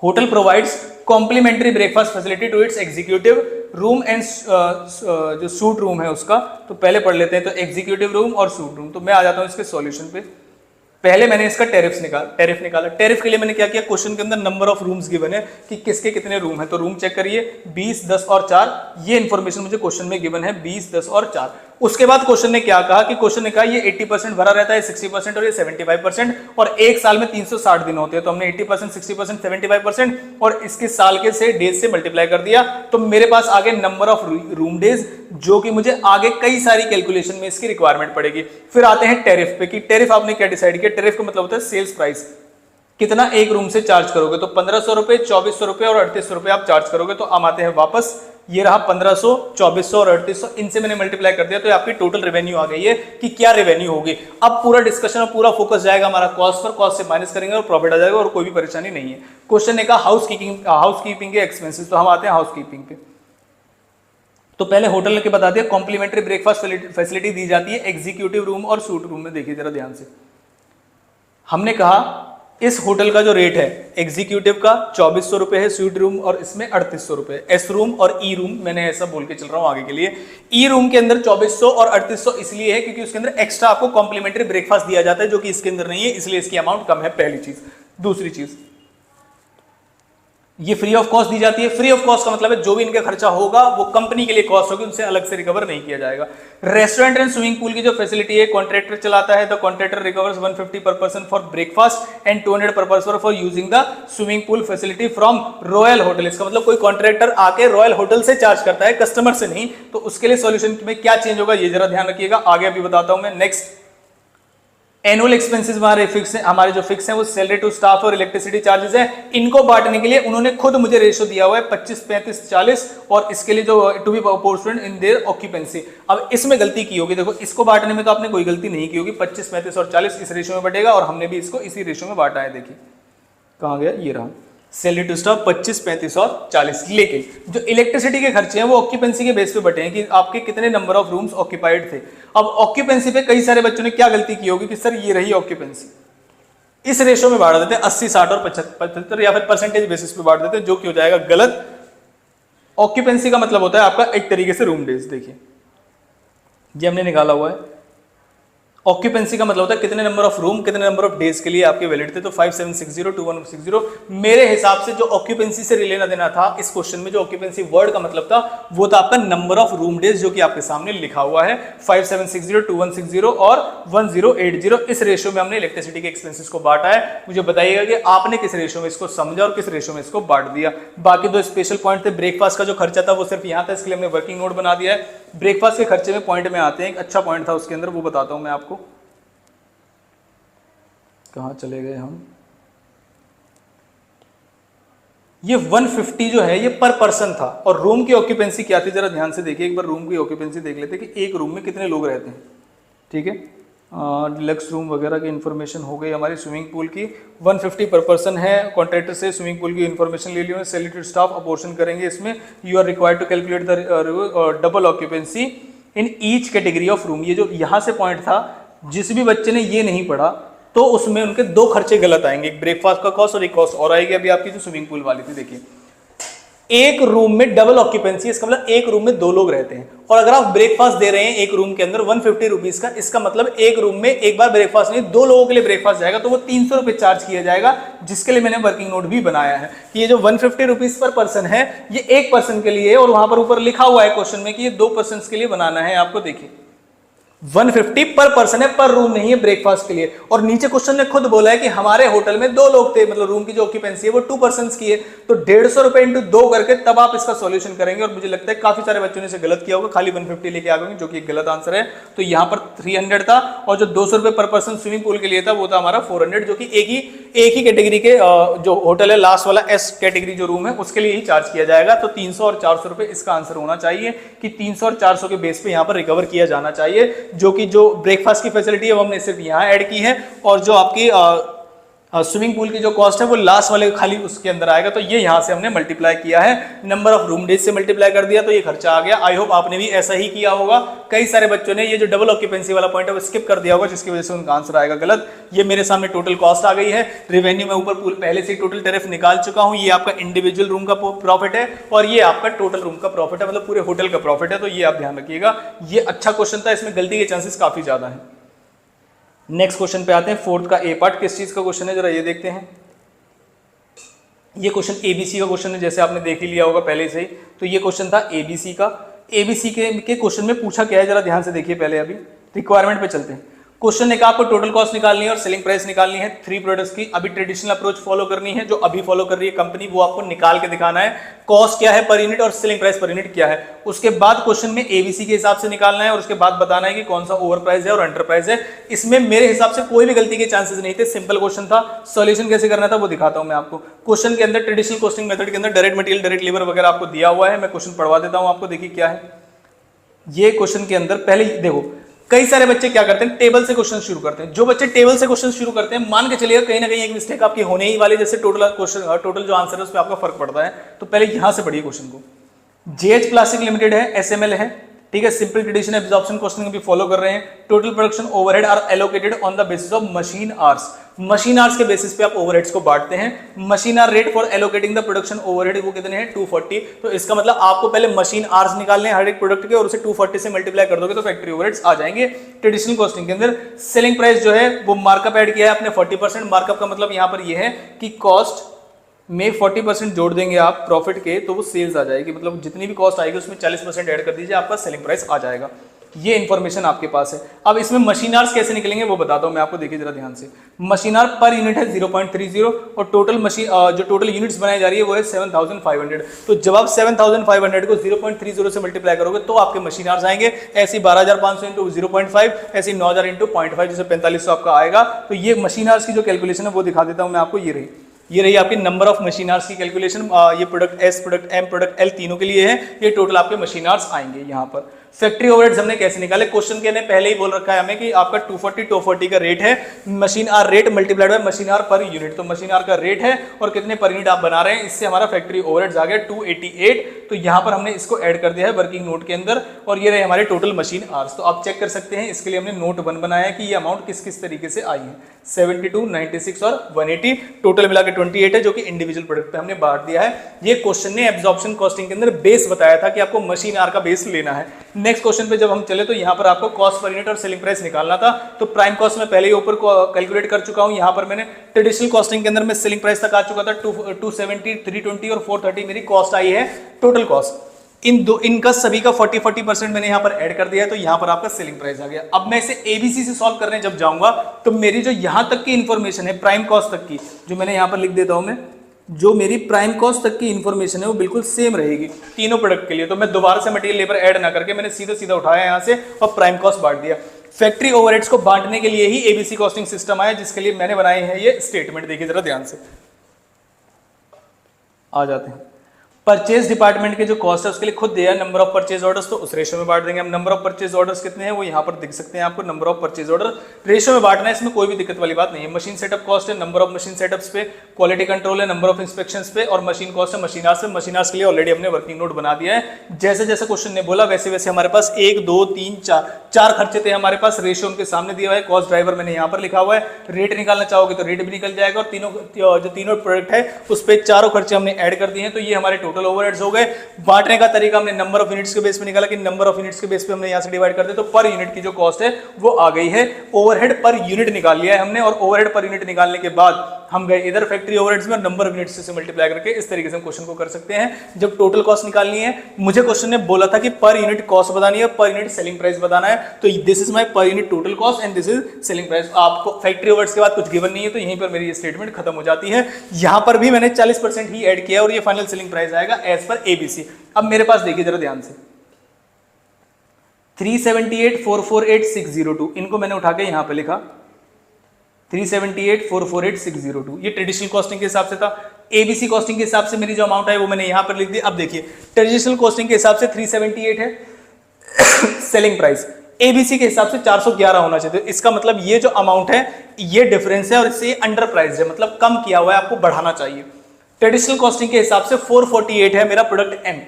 Hotel provides complimentary breakfast facility to its executive room and जो सूट रूम है उसका, तो पहले पढ़ लेते हैं। तो एग्जीक्यूटिव रूम और सूट रूम, तो मैं आ जाता हूं इसके सॉल्यूशन पे। पहले मैंने इसका टैरिफ निकाला। टैरिफ के लिए मैंने क्या किया, क्वेश्चन के अंदर नंबर ऑफ रूम्स गिवन है कि किसके कितने रूम है, तो रूम चेक करिए 20, 10 और 4, ये इंफॉर्मेशन मुझे क्वेश्चन में गिवन है 20, 10 और 4। उसके बाद क्वेश्चन ने क्या कहा कि क्वेश्चन ने कहा ये 80% भरा रहता है, 60% और ये 75%, और एक साल में 360 दिन होते हैं। तो हमने 80%, 60%, 75% और इसके साल के से डेज से मल्टीप्लाई कर दिया, तो मेरे पास आगे नंबर ऑफ रूम डेज, जो कि मुझे आगे कई सारी कैलकुलेशन में इसकी रिक्वायरमेंट पड़ेगी। फिर आते हैं टैरिफ पे कि टैरिफ आपने क्या डिसाइड किया। टैरिफ का मतलब होता है सेल्स प्राइस, कितना एक रूम से चार्ज करोगे। तो 1500 रुपए, 2400 रुपए और 3800 रुपए आप चार्ज करोगे। तो हम आते हैं वापस, ये रहा 1500, 2400 और 3800, इनसे मैंने मल्टीप्लाई कर दिया, तो आपकी टोटल रेवेन्यू आ गई है कि क्या रेवेन्यू होगी। अब पूरा डिस्कशन और पूरा फोकस जाएगा हमारा कॉस्ट पर, कॉस्ट से माइनस करेंगे और प्रॉफिट आ जाएगा और कोई भी परेशानी नहीं है। क्वेश्चन ने कहा हाउसकीपिंग के एक्सपेंसेस, तो हम आते हैं हाउसकीपिंग पे। तो पहले होटल के बता दिया, कॉम्प्लीमेंट्री ब्रेकफास्ट फैसिलिटी दी जाती है एग्जीक्यूटिव रूम और सूट रूम में। देखिए जरा ध्यान से, हमने कहा इस होटल का जो रेट है एग्जीक्यूटिव का 2400 रुपए है, स्वीट रूम और इसमें 3800 रुपए। एस रूम और ई रूम, मैंने ऐसा बोल के चल रहा हूं आगे के लिए। ई रूम के अंदर 2400 और 3800 इसलिए है क्योंकि उसके अंदर एक्स्ट्रा आपको कॉम्प्लीमेंट्री ब्रेकफास्ट दिया जाता है, जो कि इसके अंदर नहीं है, इसलिए इसकी अमाउंट कम है, पहली चीज। दूसरी चीज, ये फ्री ऑफ कॉस्ट दी जाती है। फ्री ऑफ कॉस्ट का मतलब है जो भी इनका खर्चा होगा वो कंपनी के लिए कॉस्ट होगी, उनसे अलग से रिकवर नहीं किया जाएगा। रेस्टोरेंट एंड स्विमिंग पूल की जो फैसिलिटी है कॉन्ट्रैक्टर चलाता है, तो कॉन्ट्रैक्टर रिकवर्स 150 पर पर्सन फॉर ब्रेकफास्ट एंड 200 पर person for using the swimming pool facility from royal hotel. इसका मतलब कोई कॉन्ट्रैक्टर आके रॉयल होटल से चार्ज करता है, कस्टमर से नहीं। तो उसके लिए सॉल्यूशन में क्या चेंज होगा ये जरा ध्यान रखिएगा, आगे अभी बताता हूं मैं। नेक्स्ट, एनुअल एक्सपेंसेस हमारे फिक्स है, हमारे जो फिक्स है वो सैलरी टू स्टाफ और इलेक्ट्रिसिटी चार्जेस है। इनको बांटने के लिए उन्होंने खुद मुझे रेशियो दिया हुआ है 25, 35, 40, और इसके लिए जो to be proportional in their occupancy. अब इसमें गलती की होगी, देखो इसको बांटने में तो आपने कोई गलती नहीं की होगी, 25, 35 और 40 इस रेशियो में बटेगा, और हमने भी इसको इसी रेशियो में बांटा है। देखिए कहां गया, ये रहा, सैलरी टू स्टाफ 25, 35 और 40। लेकिन जो इलेक्ट्रिसिटी के खर्चे हैं वो ऑक्यूपेंसी के बेस पे बटे हैं कि आपके कितने नंबर ऑफ रूम्स ऑक्यूपाइड थे। अब ऑक्यूपेंसी पे कई सारे बच्चों ने क्या गलती की होगी कि सर ये रही ऑक्यूपेंसी, इस रेशियो में बांट देते हैं 80, 60 और 75, या फिर परसेंटेज बेसिस पे बांट देते हैं, जो कि हो जाएगा गलत। ऑक्यूपेंसी का मतलब होता है आपका एक तरीके से रूम डेज। देखिए ये हमने निकाला हुआ है, ऑक्यूपेंसी का मतलब होता है कितने नंबर ऑफ रूम, कितने नंबर ऑफ डेज के लिए आपके वैलिड थे। तो 5760, 2160 मेरे हिसाब से जो ऑक्यूपेंसी से लेना देना था इस क्वेश्चन में, जो ऑक्यूपेंसी वर्ड का मतलब था वो था आपका नंबर ऑफ रूम डेज, जो कि आपके सामने लिखा हुआ है 5760, 2160 और 1080। इस रेशियो में हमने इलेक्ट्रिसिटी के एक्सपेंसेस को बांटा है। मुझे बताइएगा कि आपने किस रेशियो में इसको समझा और किस रेशियो में इसको बांट दिया। बाकी दो स्पेशल पॉइंट थे, ब्रेकफास्ट का जो खर्चा था वो सिर्फ यहाँ था, इसके लिए हमने वर्किंग नोट बना दिया है। ब्रेकफास्ट के खर्चे में पॉइंट में आते हैं, एक अच्छा पॉइंट था उसके अंदर, वो बताता हूं मैं आपको। कहां चले गए हम, ये 150 जो है ये पर पर्सन था, और रूम की ऑक्यूपेंसी क्या थी जरा ध्यान से देखिए एक बार। रूम की ऑक्यूपेंसी देख लेते हैं कि एक रूम में कितने लोग रहते हैं। ठीक है, डिलक्स रूम वगैरह की इंफॉर्मेशन हो गई हमारी। स्विमिंग पूल की 150 पर पर्सन है, कॉन्ट्रैक्टर से स्विमिंग पूल की इंफॉर्मेशन ले ली, सैलरी स्टाफ अपोर्शन करेंगे इसमें। You are required to calculate the double occupancy in each category of room. ये जो यहाँ से पॉइंट था, जिस भी बच्चे ने ये नहीं पढ़ा तो उसमें उनके दो खर्चे गलत आएंगे, एक ब्रेकफास्ट का कॉस्ट और एक कॉस्ट और आएगी अभी आपकी जो स्विमिंग पूल वाली थी। देखिए एक रूम में डबल ऑक्यूपेंसी, इसका मतलब एक रूम में दो लोग रहते हैं, और अगर आप ब्रेकफास्ट दे रहे हैं एक रूम के अंदर 150 रुपीज का, इसका मतलब एक रूम में एक बार ब्रेकफास्ट नहीं, दो लोगों के लिए ब्रेकफास्ट जाएगा, तो वो 300 रुपए चार्ज किया जाएगा, जिसके लिए मैंने वर्किंग नोट भी बनाया है कि ये जो 150 रुपीज पर पर्सन है ये एक पर्सन के लिए, और वहां पर ऊपर लिखा हुआ है क्वेश्चन में कि ये दो पर्सन के लिए बनाना है आपको। देखिए 150 पर पर्सन है, पर रूम नहीं है ब्रेकफास्ट के लिए। और नीचे क्वेश्चन ने खुद बोला है कि हमारे होटल में दो लोग थे, मतलब रूम की जो ऑक्यूपेंसी है वो 2 पर्सन की है, तो 150 रुपए इंटू 2 करके तब आप इसका सॉल्यूशन करेंगे। और मुझे लगता है काफी सारे बच्चों ने इसे गलत किया होगा, खाली 150 लेके आ गए, जो कि एक गलत आंसर है। तो यहाँ पर 300 था, और जो 200 रुपए पर पर्सन स्विमिंग पूल के लिए था वो था हमारा 400, जो कि एक ही कैटेगरी के जो होटल है लास्ट वाला एस कैटेगरी जो रूम है उसके लिए ही चार्ज किया जाएगा। तो 300 और 400 रुपए इसका आंसर होना चाहिए कि 300 और 400 के बेस पे यहाँ पर रिकवर किया जाना चाहिए, जो कि जो ब्रेकफास्ट की फैसिलिटी है वो हमने सिर्फ यहाँ ऐड की है, और जो आपकी स्विमिंग पूल की जो कॉस्ट है वो लास्ट वाले खाली उसके अंदर आएगा। तो ये यहाँ से हमने मल्टीप्लाई किया है, नंबर ऑफ रूम डेज से मल्टीप्लाई कर दिया, तो ये खर्चा आ गया। आई होप आपने भी ऐसा ही किया होगा। कई सारे बच्चों ने ये जो डबल ऑक्यूपेंसी वाला पॉइंट है वो स्किप कर दिया होगा, जिसकी वजह से उनका आंसर आएगा गलत। ये मेरे सामने टोटल कॉस्ट आ गई है, रेवेन्यू में ऊपर पहले से टोटल टैरिफ निकाल चुका हूँ। ये आपका इंडिविजुअल रूम का प्रॉफिट है, और ये आपका टोटल रूम का प्रॉफिट है, मतलब पूरे होटल का प्रॉफिट है। तो ये आप ध्यान रखिएगा, ये अच्छा क्वेश्चन था, इसमें गलती के चांसेस काफी ज्यादा है। नेक्स्ट क्वेश्चन पे आते हैं, फोर्थ का ए पार्ट किस चीज का क्वेश्चन है जरा ये देखते हैं। ये क्वेश्चन एबीसी का क्वेश्चन है, जैसे आपने देख ही लिया होगा पहले से ही। तो ये क्वेश्चन था एबीसी का एबीसी के क्वेश्चन में पूछा क्या है जरा ध्यान से देखिए। पहले अभी रिक्वायरमेंट पे चलते हैं। क्वेश्चन ने कहा आपको टोटल कॉस्ट निकालनी है और सेलिंग प्राइस निकालनी है 3 प्रोडक्ट्स की। अभी ट्रेडिशनल अप्रोच फॉलो करनी है जो अभी फॉलो कर रही है कंपनी, वो आपको निकाल के दिखाना है कॉस्ट क्या है पर यूनिट और सेलिंग प्राइस पर यूनिट क्या है। उसके बाद क्वेश्चन में एबीसी के हिसाब से निकालना है और उसके बाद बताना है कि कौन सा ओवर प्राइस है और अंडर प्राइस है। इसमें मेरे हिसाब से कोई भी गलती के चांसेस नहीं थे, सिंपल क्वेश्चन था। सॉल्यूशन कैसे करना था वो दिखाता हूं मैं आपको। क्वेश्चन के अंदर ट्रेडिशनल कॉस्टिंग मेथड के अंदर डायरेक्ट मटेरियल, डायरेक्ट लेबर वगैरह आपको दिया हुआ है। मैं क्वेश्चन पढ़वा देता हूं आपको, देखिए क्या है ये क्वेश्चन के अंदर। पहले देखो कई सारे बच्चे क्या करते हैं, टेबल से क्वेश्चन शुरू करते हैं। जो बच्चे टेबल से क्वेश्चन शुरू करते हैं, मान के चलिएगा कहीं ना कहीं एक मिस्टेक आपकी होने ही वाली, जैसे टोटल क्वेश्चन, टोटल जो आंसर है उस पर आपका फर्क पड़ता है। तो पहले यहां से पढ़िए क्वेश्चन को। जेएच प्लास्टिक लिमिटेड है, एसएमएल है, ठीक है, सिंपल ट्रेडिशन एब्जॉर्प्शन कॉस्टिंग भी फॉलो कर रहे हैं। Total production overhead are allocated on the basis of machine hours. Machine hours के बेसिस पे आप ओवरहेड्स को बांटते हैं। Machine hour rate for allocating the production overhead वो कितने हैं 240। तो इसका मतलब आपको पहले मशीन आवर्स निकालने हैं हर एक प्रोडक्ट के और उसे 240 से मल्टीप्लाई कर दोगे तो फैक्ट्री ओवरहेड्स आ जाएंगे। ट्रेडिशनल कॉस्टिंग के अंदर सेलिंग प्राइस जो है वो मार्कअप ऐड किया है आपने 40%। मार्कअप का मतलब यहां पर ये है कि कॉस्ट में 40% जोड़ देंगे आप प्रॉफिट के तो वो सेल्स आ जाएगी, मतलब जितनी भी कॉस्ट आएगी उसमें 40% ऐड कर दीजिए, आपका सेलिंग प्राइस आ जाएगा। ये इन्फॉर्मेशन आपके पास है। अब इसमें मशीन आवर्स कैसे निकलेंगे वो बताता हूं मैं आपको, देखिए जरा ध्यान से। मशीन आवर पर यूनिट है 0.30 और टोटल मशीन जो टोटल यूनिट्स बनाई जा रही है वो है 7500। तो जब आप 7500 को 0.30 से मल्टीप्लाई करोगे तो आपके मशीन आवर्स आएंगे। ऐसी 12500 इंटू 0.5, ऐसी 9000 इंटू 0.5 जैसे 4500 आपका आएगा। तो ये मशीन आवर्स की जो कैलकुलेशन है वो दिखा देता हूं मैं आपको। ये रही आपकी नंबर ऑफ मशीन आवर्स की कैलकुलेशन। ये product S, product M, product L तीनों के लिए है। ये टोटल आपके मशीन आवर्स आएंगे यहाँ पर। फैक्ट्री ओवरहेड्स हमने कैसे निकाले, क्वेश्चन के ने पहले ही बोल रखा है हमें कि आपका 240 का रेट है, machine hour rate multiplied by machine our per unit. तो मशीन आवर का रेट है और कितने पर यूनिट आप बना रहे हैं, इससे हमारा फैक्ट्री ओवरहेड्स आ गया 288। तो यहां पर हमने इसको ऐड कर दिया है वर्किंग नोट के अंदर और ये रहे हमारे टोटल मशीन आवर्स। तो आप चेक कर सकते हैं, इसके लिए हमने नोट 1 बनाया है कि ये अमाउंट किस किस तरीके से आई है। 72, 96 और 180 टोटल मिला के 28 है जो कि इंडिविजुअल प्रोडक्ट पे हमने बांट दिया है। ये क्वेश्चन ने एब्जॉर्प्शन कॉस्टिंग के अंदर बेस बताया था कि आपको मशीन आवर का बेस लेना है। नेक्स्ट क्वेश्चन पे जब हम चले तो यहाँ पर आपको कॉस्ट पर यूनिट और सेलिंग प्राइस निकालना था। तो प्राइम कॉस्ट में पहले ही ऊपर कैलकुलेट कर चुका हूँ। यहाँ पर मैंने ट्रेडिशनल कॉस्टिंग के अंदर में सेलिंग प्राइस तक आ चुका था 270, 320 और 430 मेरी कॉस्ट आई है टोटल कॉस्ट। इनका सभी का 40% मैंने यहाँ पर ऐड कर दिया है। तो यहाँ पर आपका सेलिंग प्राइस आ गया। अब मैं इसे एबीसी से सॉल्व करने जब जाऊंगा तो मेरी जो यहाँ तक की इंफॉर्मेशन है प्राइम कॉस्ट तक की, जो मैंने यहाँ पर लिख देता हूं मैं, जो मेरी प्राइम कॉस्ट तक की इंफॉर्मेशन है वो बिल्कुल सेम रहेगी तीनों प्रोडक्ट के लिए। तो मैं दोबारा से मटेरियल लेबर ऐड ना करके मैंने सीधा उठाया यहाँ से और प्राइम कॉस्ट बांट दिया। फैक्ट्री ओवरहेड्स को बांटने के लिए ही एबीसी कॉस्टिंग सिस्टम आया, जिसके लिए मैंने बनाए हैं ये स्टेटमेंट। देखिए जरा ध्यान से, आ जाते हैं। परचेज डिपार्टमेंट के जो कॉस्ट है उसके लिए खुद दिया है नंबर ऑफ परचेज ऑर्डर्स, तो उस रेशो में बांट देंगे हम। नंबर ऑफ परचेज ऑर्डर्स कितने हैं वो यहाँ पर दिख सकते हैं आपको। Number of purchase order ratio में बांटना है, इसमें कोई भी दिक्कत वाली बात नहीं है। मशीन सेटअप कॉस्ट है, नंबर ऑफ मशीन सेटअप्स पे, क्वालिटी कंट्रोल है, नंबर ऑफ इंस्पेक्शंस पे, और मशीन कॉस्ट है मशीन आवर्स पे। मशीन आवर्स के लिए ऑलरेडी हमने वर्किंग नोट बना दिया है। जैसे जैसे क्वेश्चन ने बोला वैसे वैसे हमारे पास 1, 2, 3, 4 खर्चे थे हमारे पास। रेशो उनके सामने दिया हुआ है। कॉस्ट ड्राइवर मैंने यहाँ पर लिखा हुआ है। रेट निकालना चाहोगे तो रेट भी निकल जाएगा और तीनों प्रोडक्ट है उस पर चारों खर्चे हमने ऐड कर दिए हैं। तो ये हमारे टोटल ओवरहेड्स हो गए। बांटने का तरीका हमने नंबर ऑफ यूनिट्स के बेस पे निकाला कि नंबर ऑफ यूनिट्स के बेस पे हमने यहां से डिवाइड कर दिया तो पर यूनिट की जो कॉस्ट है वो आ गई है। ओवरहेड पर यूनिट निकाल लिया है हमने और ओवरहेड पर यूनिट निकालने के बाद हम गए इधर फैक्ट्री ओवरहेड्स में, नंबर ऑफ यूनिट्स से मल्टीप्लाई करके इस तरीके से हम क्वेश्चन को कर सकते हैं। जब टोटल कॉस्ट निकालनी है, मुझे क्वेश्चन ने बोला था कि पर यूनिट कॉस्ट बतानी है, पर यूनिट सेलिंग प्राइस बताना है। तो this is my per unit total cost and this is selling price. आपको फैक्ट्री ओवरहेड्स के बाद कुछ गिवन नहीं है तो यहीं पर मेरी स्टेटमेंट खत्म हो जाती है। यहां पर भी मैंने 40% ही ऐड किया और ये फाइनल सेलिंग प्राइस आएगा एज पर एबीसी। अब मेरे पास देखिए जरा ध्यान से, 378, 448, 602 इनको मैंने उठा के यहां पे लिखा 378, 448, 602। ये ट्रेडिशनल कॉस्टिंग के हिसाब से था। एबीसी कॉस्टिंग के हिसाब से मेरी जो अमाउंट है वो मैंने यहां पर लिख दी। अब देखिए ट्रेडिशनल कॉस्टिंग के हिसाब से 378 है सेलिंग प्राइस, एबीसी के हिसाब से 411 होना चाहिए। तो इसका मतलब ये जो अमाउंट है ये डिफरेंस है और इससे अंडर प्राइस है, मतलब कम किया हुआ है, आपको बढ़ाना चाहिए। ट्रेडिशनल कॉस्टिंग के हिसाब से 448 है मेरा प्रोडक्ट एम।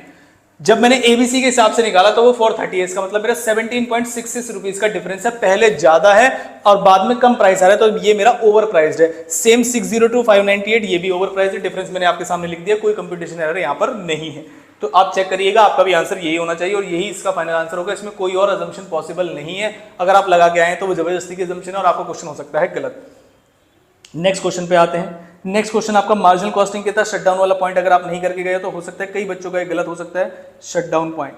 जब मैंने एबीसी के हिसाब से निकाला तो वो 430 है। इसका मतलब मेरा 17.66 रुपीज का डिफरेंस है। पहले ज्यादा है और बाद में कम प्राइस आ रहा है तो ये मेरा ओवर प्राइस्ड है। सेम 602, 598 ये भी ओवर प्राइस है। डिफरेंस मैंने आपके सामने लिख दिया, कोई कंप्यूटेशन एरर यहाँ पर नहीं है। तो आप चेक करिएगा, आपका भी आंसर यही होना चाहिए और यही इसका फाइनल आंसर होगा। इसमें कोई और अजम्पशन पॉसिबल नहीं है। अगर आप लगा के आए तो वो जबरदस्ती की अजम्पशन है और आपका क्वेश्चन हो सकता है गलत। नेक्स्ट क्वेश्चन पे आते हैं। नेक्स्ट क्वेश्चन आपका मार्जिनल कॉस्टिंग के था। शटडाउन वाला पॉइंट अगर आप नहीं करके गए तो हो सकता है कई बच्चों का गलत हो सकता है। शटडाउन पॉइंट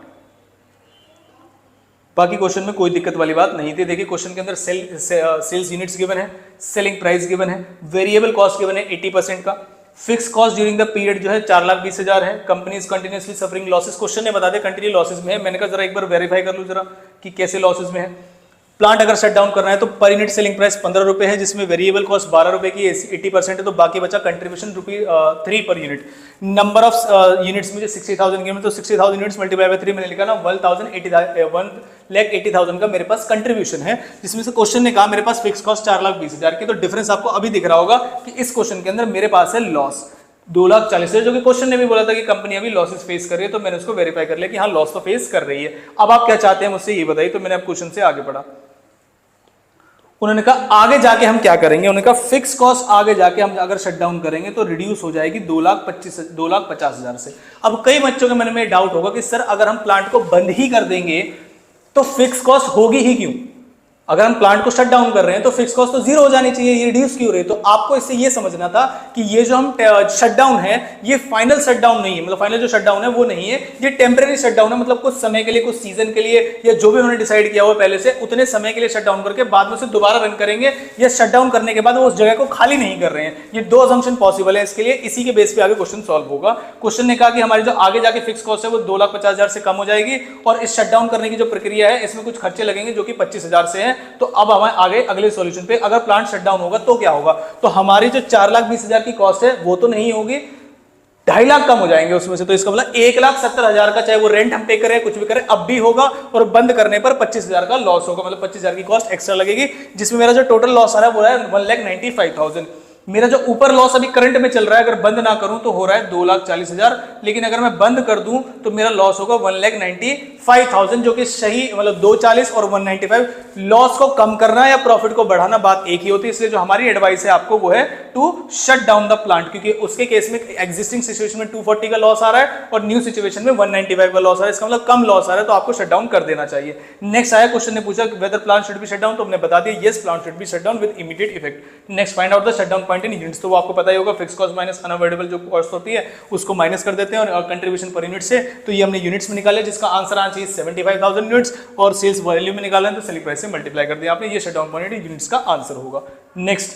बाकी क्वेश्चन में कोई दिक्कत वाली बात नहीं थी। देखिए क्वेश्चन के अंदर सेल्स यूनिट्स गिवन है, सेलिंग प्राइस गिवन है, वेरिएबल कॉस्ट गिवन है 80% का, fix cost during the period जो है 4,20,000 है, company is continuously suffering losses. Question ने बता दे कंटिन्यू लॉसेस में है, मैंने कहा जरा एक बार वेरीफाई कर लूं जरा कि कैसे लॉसेस में है। प्लांट अगर शट डाउन करना है तो पर यूनिट सेलिंग प्राइस 15 रुपए है, जिसमें वेरिएबल कॉस्ट 12 रुपए की 80% है, तो बाकी बचा contribution ₹3 per unit. Number of units मुझे 60,000 गिवन, तो 60,000 यूनिट्स मल्टीप्लाई बाय 3 मैंने लिखा ना 1,80,000 का मेरे पास कंट्रीब्यूशन है, जिसमें से क्वेश्चन ने कहा मेरे पास फिक्स कॉस्ट 4,20,000 की। तो डिफरेंस आपको अभी दिख रहा होगा कि इस क्वेश्चन के अंदर मेरे पास है लॉस 2,40,000, जो कि क्वेश्चन ने भी बोला था कि कंपनी अभी लॉसेस फेस कर रही है, तो मैंने उसको वेरीफाई कर लिया कि हाँ लॉस तो फेस कर रही है। अब आप क्या चाहते हैं मुझसे ये बताइए, तो मैंने अब क्वेश्चन से आगे बढ़ा। उन्होंने कहा आगे जाके हम क्या करेंगे, उन्होंने कहा फिक्स कॉस्ट आगे जाके हम अगर शट डाउन करेंगे तो रिड्यूस हो जाएगी 2,50,000 से। अब कई बच्चों के मन में डाउट होगा कि सर अगर हम प्लांट को बंद ही कर देंगे तो फिक्स कॉस्ट होगी ही क्यों? अगर हम प्लांट को शट डाउन कर रहे हैं तो फिक्स कॉस्ट तो जीरो हो जानी चाहिए, ये रिड्यूस क्यों रही है? तो आपको इससे ये समझना था कि ये जो हम शट डाउन है ये फाइनल शट डाउन नहीं है, मतलब फाइनल जो शट डाउन है वो नहीं है, ये टेम्परेरी शट डाउन है, मतलब कुछ समय के लिए, कुछ सीजन के लिए, या जो भी उन्होंने डिसाइड किया हुआ पहले से उतने समय के लिए शट डाउन करके बाद में उसे दोबारा रन करेंगे, या शट डाउन करने के बाद वो उस जगह को खाली नहीं कर रहे हैं। ये दो असम्पशन पॉसिबल है इसके लिए, इसी के बेस पे आगे क्वेश्चन सॉल्व होगा। क्वेश्चन ने कहा कि हमारी जो आगे जाके फिक्स कॉस्ट है वो 2,50,000 से कम हो जाएगी, और इस शट डाउन करने की जो प्रक्रिया है इसमें कुछ खर्चे लगेंगे जो कि 25,000 से है। तो अब हमें आगे अगले सॉल्यूशन पे, अगर प्लांट शट डाउन होगा तो क्या होगा, तो हमारी जो 4,20,000 की कॉस्ट है वो तो नहीं होगी, 2.5 लाख कम हो जाएंगे उसमें से, तो इसका मतलब 1,70,000 का, चाहे वो रेंट हम पे करें कुछ भी करें अब भी होगा, और बंद करने पर 25,000 का लॉस होगा, मतलब 25,000 की कॉस्ट एक्स्ट्रा लगेगी, जिसमें मेरा जो टोटल लॉस आ रहा है वो है 1,95,000। मेरा जो ऊपर लॉस अभी करंट में चल रहा है, अगर बंद ना करूं तो हो रहा है 2,40,000, लेकिन अगर मैं बंद कर दूं तो मेरा लॉस होगा 1,95,000, जो कि सही, मतलब 240 और 195। लॉस को कम करना या प्रॉफिट को बढ़ाना बात एक ही होती है, इसलिए जो हमारी एडवाइस है आपको वो है to shut down the plant, क्योंकि उसके केस में एग्जिस्टिंग सिचुएशन में 240 का लॉस आ रहा है और न्यू सिचुएशन में 195 का लॉस आ रहा है, इसका मतलब कम लॉस आ रहा है, तो आपको शट डाउन कर देना चाहिए। नेक्स्ट आया क्वेश्चन ने पूछा whether plant should be shut down, तो हमने बता दिया yes plant should be shut down with immediate effect. Next find out the shut down point in units, तो वो आपको पता ही होगा, फिक्स कॉस्ट माइनस अनअवॉइडेबल जो कॉस्ट होती है उसको माइनस कर देते हैं, और कंट्रीब्यूशन पर यूनिट से, तो ये हमने यूनिट्स में निकाले, जिसका आंसर आना चाहिए 75,000 यूनिट्स, और सेल्स वैल्यू में निकाला है तो सेलिंग प्राइस से मल्टीप्लाई कर दिया आपने, ये शट डाउन पॉइंट यूनिट्स का आंसर होगा। नेक्स्ट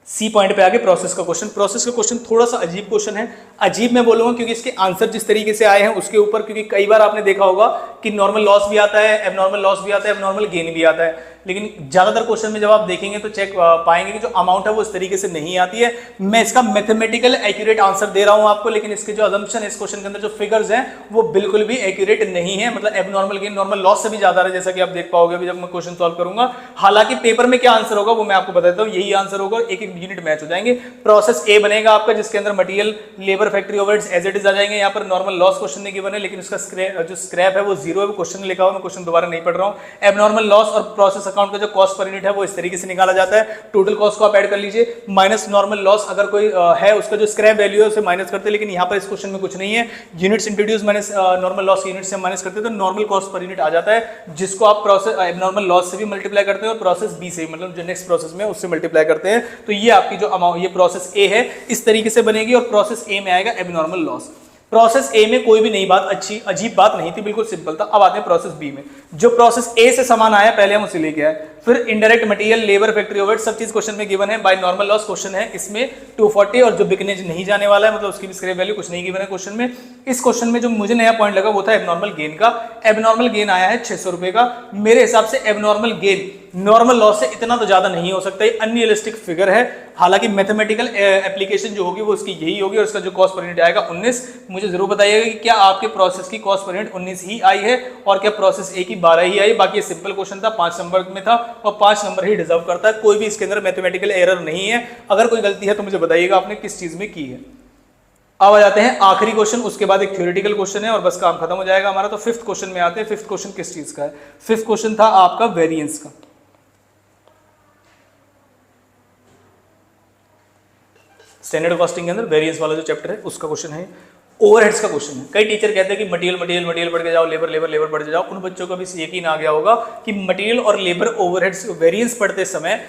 सी पॉइंट पे आगे प्रोसेस का क्वेश्चन। प्रोसेस का क्वेश्चन थोड़ा सा अजीब क्वेश्चन है, अजीब मैं बोलूंगा क्योंकि इसके आंसर जिस तरीके से आए हैं उसके ऊपर, क्योंकि कई बार आपने देखा होगा कि नॉर्मल लॉस भी आता है, एबनॉर्मल लॉस भी आता है, एबनॉर्मल गेन भी आता है, लेकिन ज्यादातर क्वेश्चन में जब आप देखेंगे तो चेक पाएंगे कि जो अमाउंट है वो इस तरीके से नहीं आती है। मैं इसका मैथमेटिकल एक्यूरेट आंसर दे रहा हूं आपको, लेकिन इसके जो असम्पशन है इस क्वेश्चन के अंदर, जो फिगर्स हैं वो बिल्कुल भी एक्यूरेट नहीं है, मतलब एबनॉर्मल गेन नॉर्मल लॉस से भी ज्यादा है, जैसा कि आप देख पाओगे जब मैं क्वेश्चन सॉल्व करूंगा। हालांकि पेपर में क्या आंसर होगा वो मैं आपको बता देता हूं, यही आंसर होगा, एक एक यूनिट मैच हो जाएंगे। प्रोसेस ए बनेगा आपका, जिसके अंदर material, labour, factory overheads as it is आ जाएंगे। यहाँ पर नॉर्मल लॉस क्वेश्चन ने गिवन है, लेकिन उसका जो स्क्रैप है वो जीरो है, वो क्वेश्चन में लिखा हुआ, मैं क्वेश्चन दोबारा नहीं पढ़ रहा हूं। एबनॉर्मल लॉस और प्रोसेस अकाउंट का जो कॉस्ट पर यूनिट है वो इस तरीके से निकाला जाता है, टोटल कॉस्ट को आप ऐड कर लीजिए, माइनस नॉर्मल लॉस, अगर कोई है उसका जो स्क्रैप वैल्यू है उसे माइनस करते हैं, लेकिन यहाँ पर इस क्वेश्चन में कुछ नहीं है, units introduce minus normal loss unit से माइनस करते हैं तो नॉर्मल कॉस्ट पर यूनिट आ जाता है, जिसको आप प्रोसेस एबनॉर्मल लॉस से भी मल्टीप्लाई करते हैं और प्रोसेस बी से, मतलब जो नेक्स्ट प्रोसेस में उससे मल्टीप्लाई करते हैं। तो ये आपकी जो अमाउंट, ये प्रोसेस ए है, इस तरीके से बनेगी, और प्रोसेस ए में आएगा एबनॉर्मल लॉस। प्रोसेस ए में कोई भी नई बात, अच्छी अजीब बात नहीं थी, बिल्कुल सिंपल था। अब आते हैं प्रोसेस बी में, जो प्रोसेस ए से सामान आया पहले हम उसे लेके आए, फिर indirect material, labour, factory overhead सब चीज क्वेश्चन में गिवन है, बाय नॉर्मल लॉस क्वेश्चन है, इसमें 240 और जो बिकनेज नहीं जाने वाला है, मतलब उसकी भी स्क्रैप वैल्यू कुछ नहीं गिवन है क्वेश्चन में। इस क्वेश्चन में जो मुझे नया पॉइंट लगा वो था एबनॉर्मल गेन का। एबनॉर्मल गेन आया है 600 रुपए का, मेरे हिसाब से एबनॉर्मल गेन नॉर्मल लॉस से इतना तो ज्यादा नहीं हो सकता, ये अनरियलिस्टिक फिगर है। हालांकि मैथमेटिकल एप्लीकेशन जो होगी वो उसकी यही होगी, और उसका जो कॉस्ट पर यूनिट आएगा 19। मुझे जरूर बताइएगा कि क्या आपके प्रोसेस की कॉस्ट पर यूनिट 19 ही आई है, और क्या प्रोसेस ए की 12 ही आई। बाकी सिंपल क्वेश्चन था, 5 नंबर में था, और 5 नंबर ही डिजर्व करता है, कोई भी इसके अंदर मैथमेटिकल एरर नहीं है। अगर कोई गलती है तो मुझे बताइएगा आपने किस चीज में की है। अब आ जाते हैं आखिरी क्वेश्चन, उसके बाद एक थ्योरेटिकल क्वेश्चन है और बस काम खत्म हो जाएगा हमारा। तो फिफ्थ क्वेश्चन में आते हैं। फिफ्थ क्वेश्चन किस चीज का है? फिफ्थ क्वेश्चन था आपका वेरिएंस का। स्टैंडर्ड कॉस्टिंग के अंदर वेरिएंस वाला जो चैप्टर है उसका क्वेश्चन है। ओवरहेड्स का क्वेश्चन है। कई टीचर कहते हैं कि मटेरियल पढ़ के जाओ, लेबर पढ़ के जाओ। उन बच्चों को भी यकीन आ गया होगा कि मटेरियल और लेबर ओवरहेड्स वेरिएंस पढ़ते समय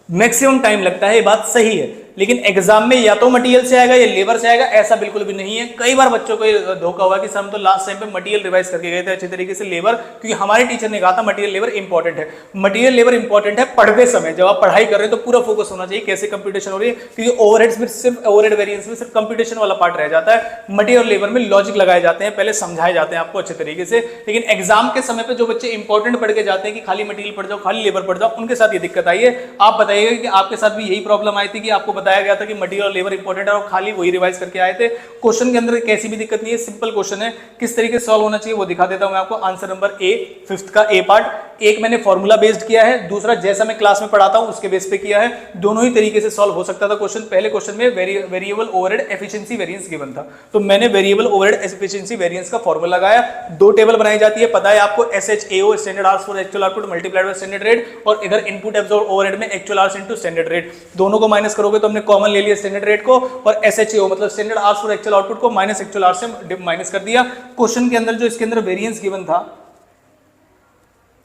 मैक्सिमम टाइम लगता है, ये बात सही है, लेकिन एग्जाम में या तो मटेरियल से आएगा या लेबर से आएगा, ऐसा बिल्कुल भी नहीं है। कई बार बच्चों को धोखा हुआ कि सर हम तो लास्ट टाइम पे मटेरियल रिवाइज करके गए थे अच्छे तरीके से, लेबर क्योंकि हमारे टीचर ने कहा था मटेरियल लेबर इंपॉर्टेंट है। मटेरियल लेबर इंपॉर्टेंट है पढ़ते समय, जब आप पढ़ाई कर रहे हैं तो पूरा फोकस होना चाहिए कैसे कंप्यूटेशन हो रही है, क्योंकि ओवरहेड्स में सिर्फ ओवरहेड वेरिएंस में सिर्फ कंप्यूटेशन वाला पार्ट रह जाता है। मटेरियल लेबर में लॉजिक लगाए जाते हैं, पहले समझाए जाते हैं आपको अच्छे तरीके से। लेकिन एग्जाम के समय पे जो बच्चे इंपॉर्टेंट पढ़ के जाते हैं कि खाली मटेरियल पढ़ जाओ, खाली लेबर पढ़ जाओ, उनके साथ ये दिक्कत आई है। आप बताइएगा कि आपके साथ भी यही प्रॉब्लम आई थी कि आपको बताया गया था कि मटेरियल और लेबर इंपॉर्टेंट है और खाली वही रिवाइज करके आए थे। क्वेश्चन के अंदर कैसी भी दिक्कत नहीं है, सिंपल क्वेश्चन है, किस तरीके से सॉल्व होना चाहिए वो दिखा देता हूं मैं आपको। आंसर नंबर ए, फिफ्थ का ए पार्ट, एक मैंने फॉर्मूला बेस्ड किया है, दूसरा जैसा मैं क्लास में पढ़ाता हूं उसके बेस पे किया है। दोनों ही तरीके से सॉल्व हो सकता था क्वेश्चन। पहले क्वेश्चन में variable overhead efficiency variance given था, तो मैंने वेरिएबल ओवरहेड एफिशिएंसी वेरिएंस का फॉर्मूला लगाया। दो टेबल बनाई जाती है, पता है आपको, SHAO standard hours for actual output multiplied by standard rate, और इधर इनपुट एब्जॉर्ब ओवरहेड में actual hours into standard rate. दोनों को माइनस करोगे तो हमने कॉमन ले लिया स्टैंडर्ड रेट को, और SHAO मतलब standard hours for actual output को माइनस एक्चुअल आवर्स से माइनस कर दिया। क्वेश्चन के अंदर जो इसके अंदर वेरिएंस गिवन था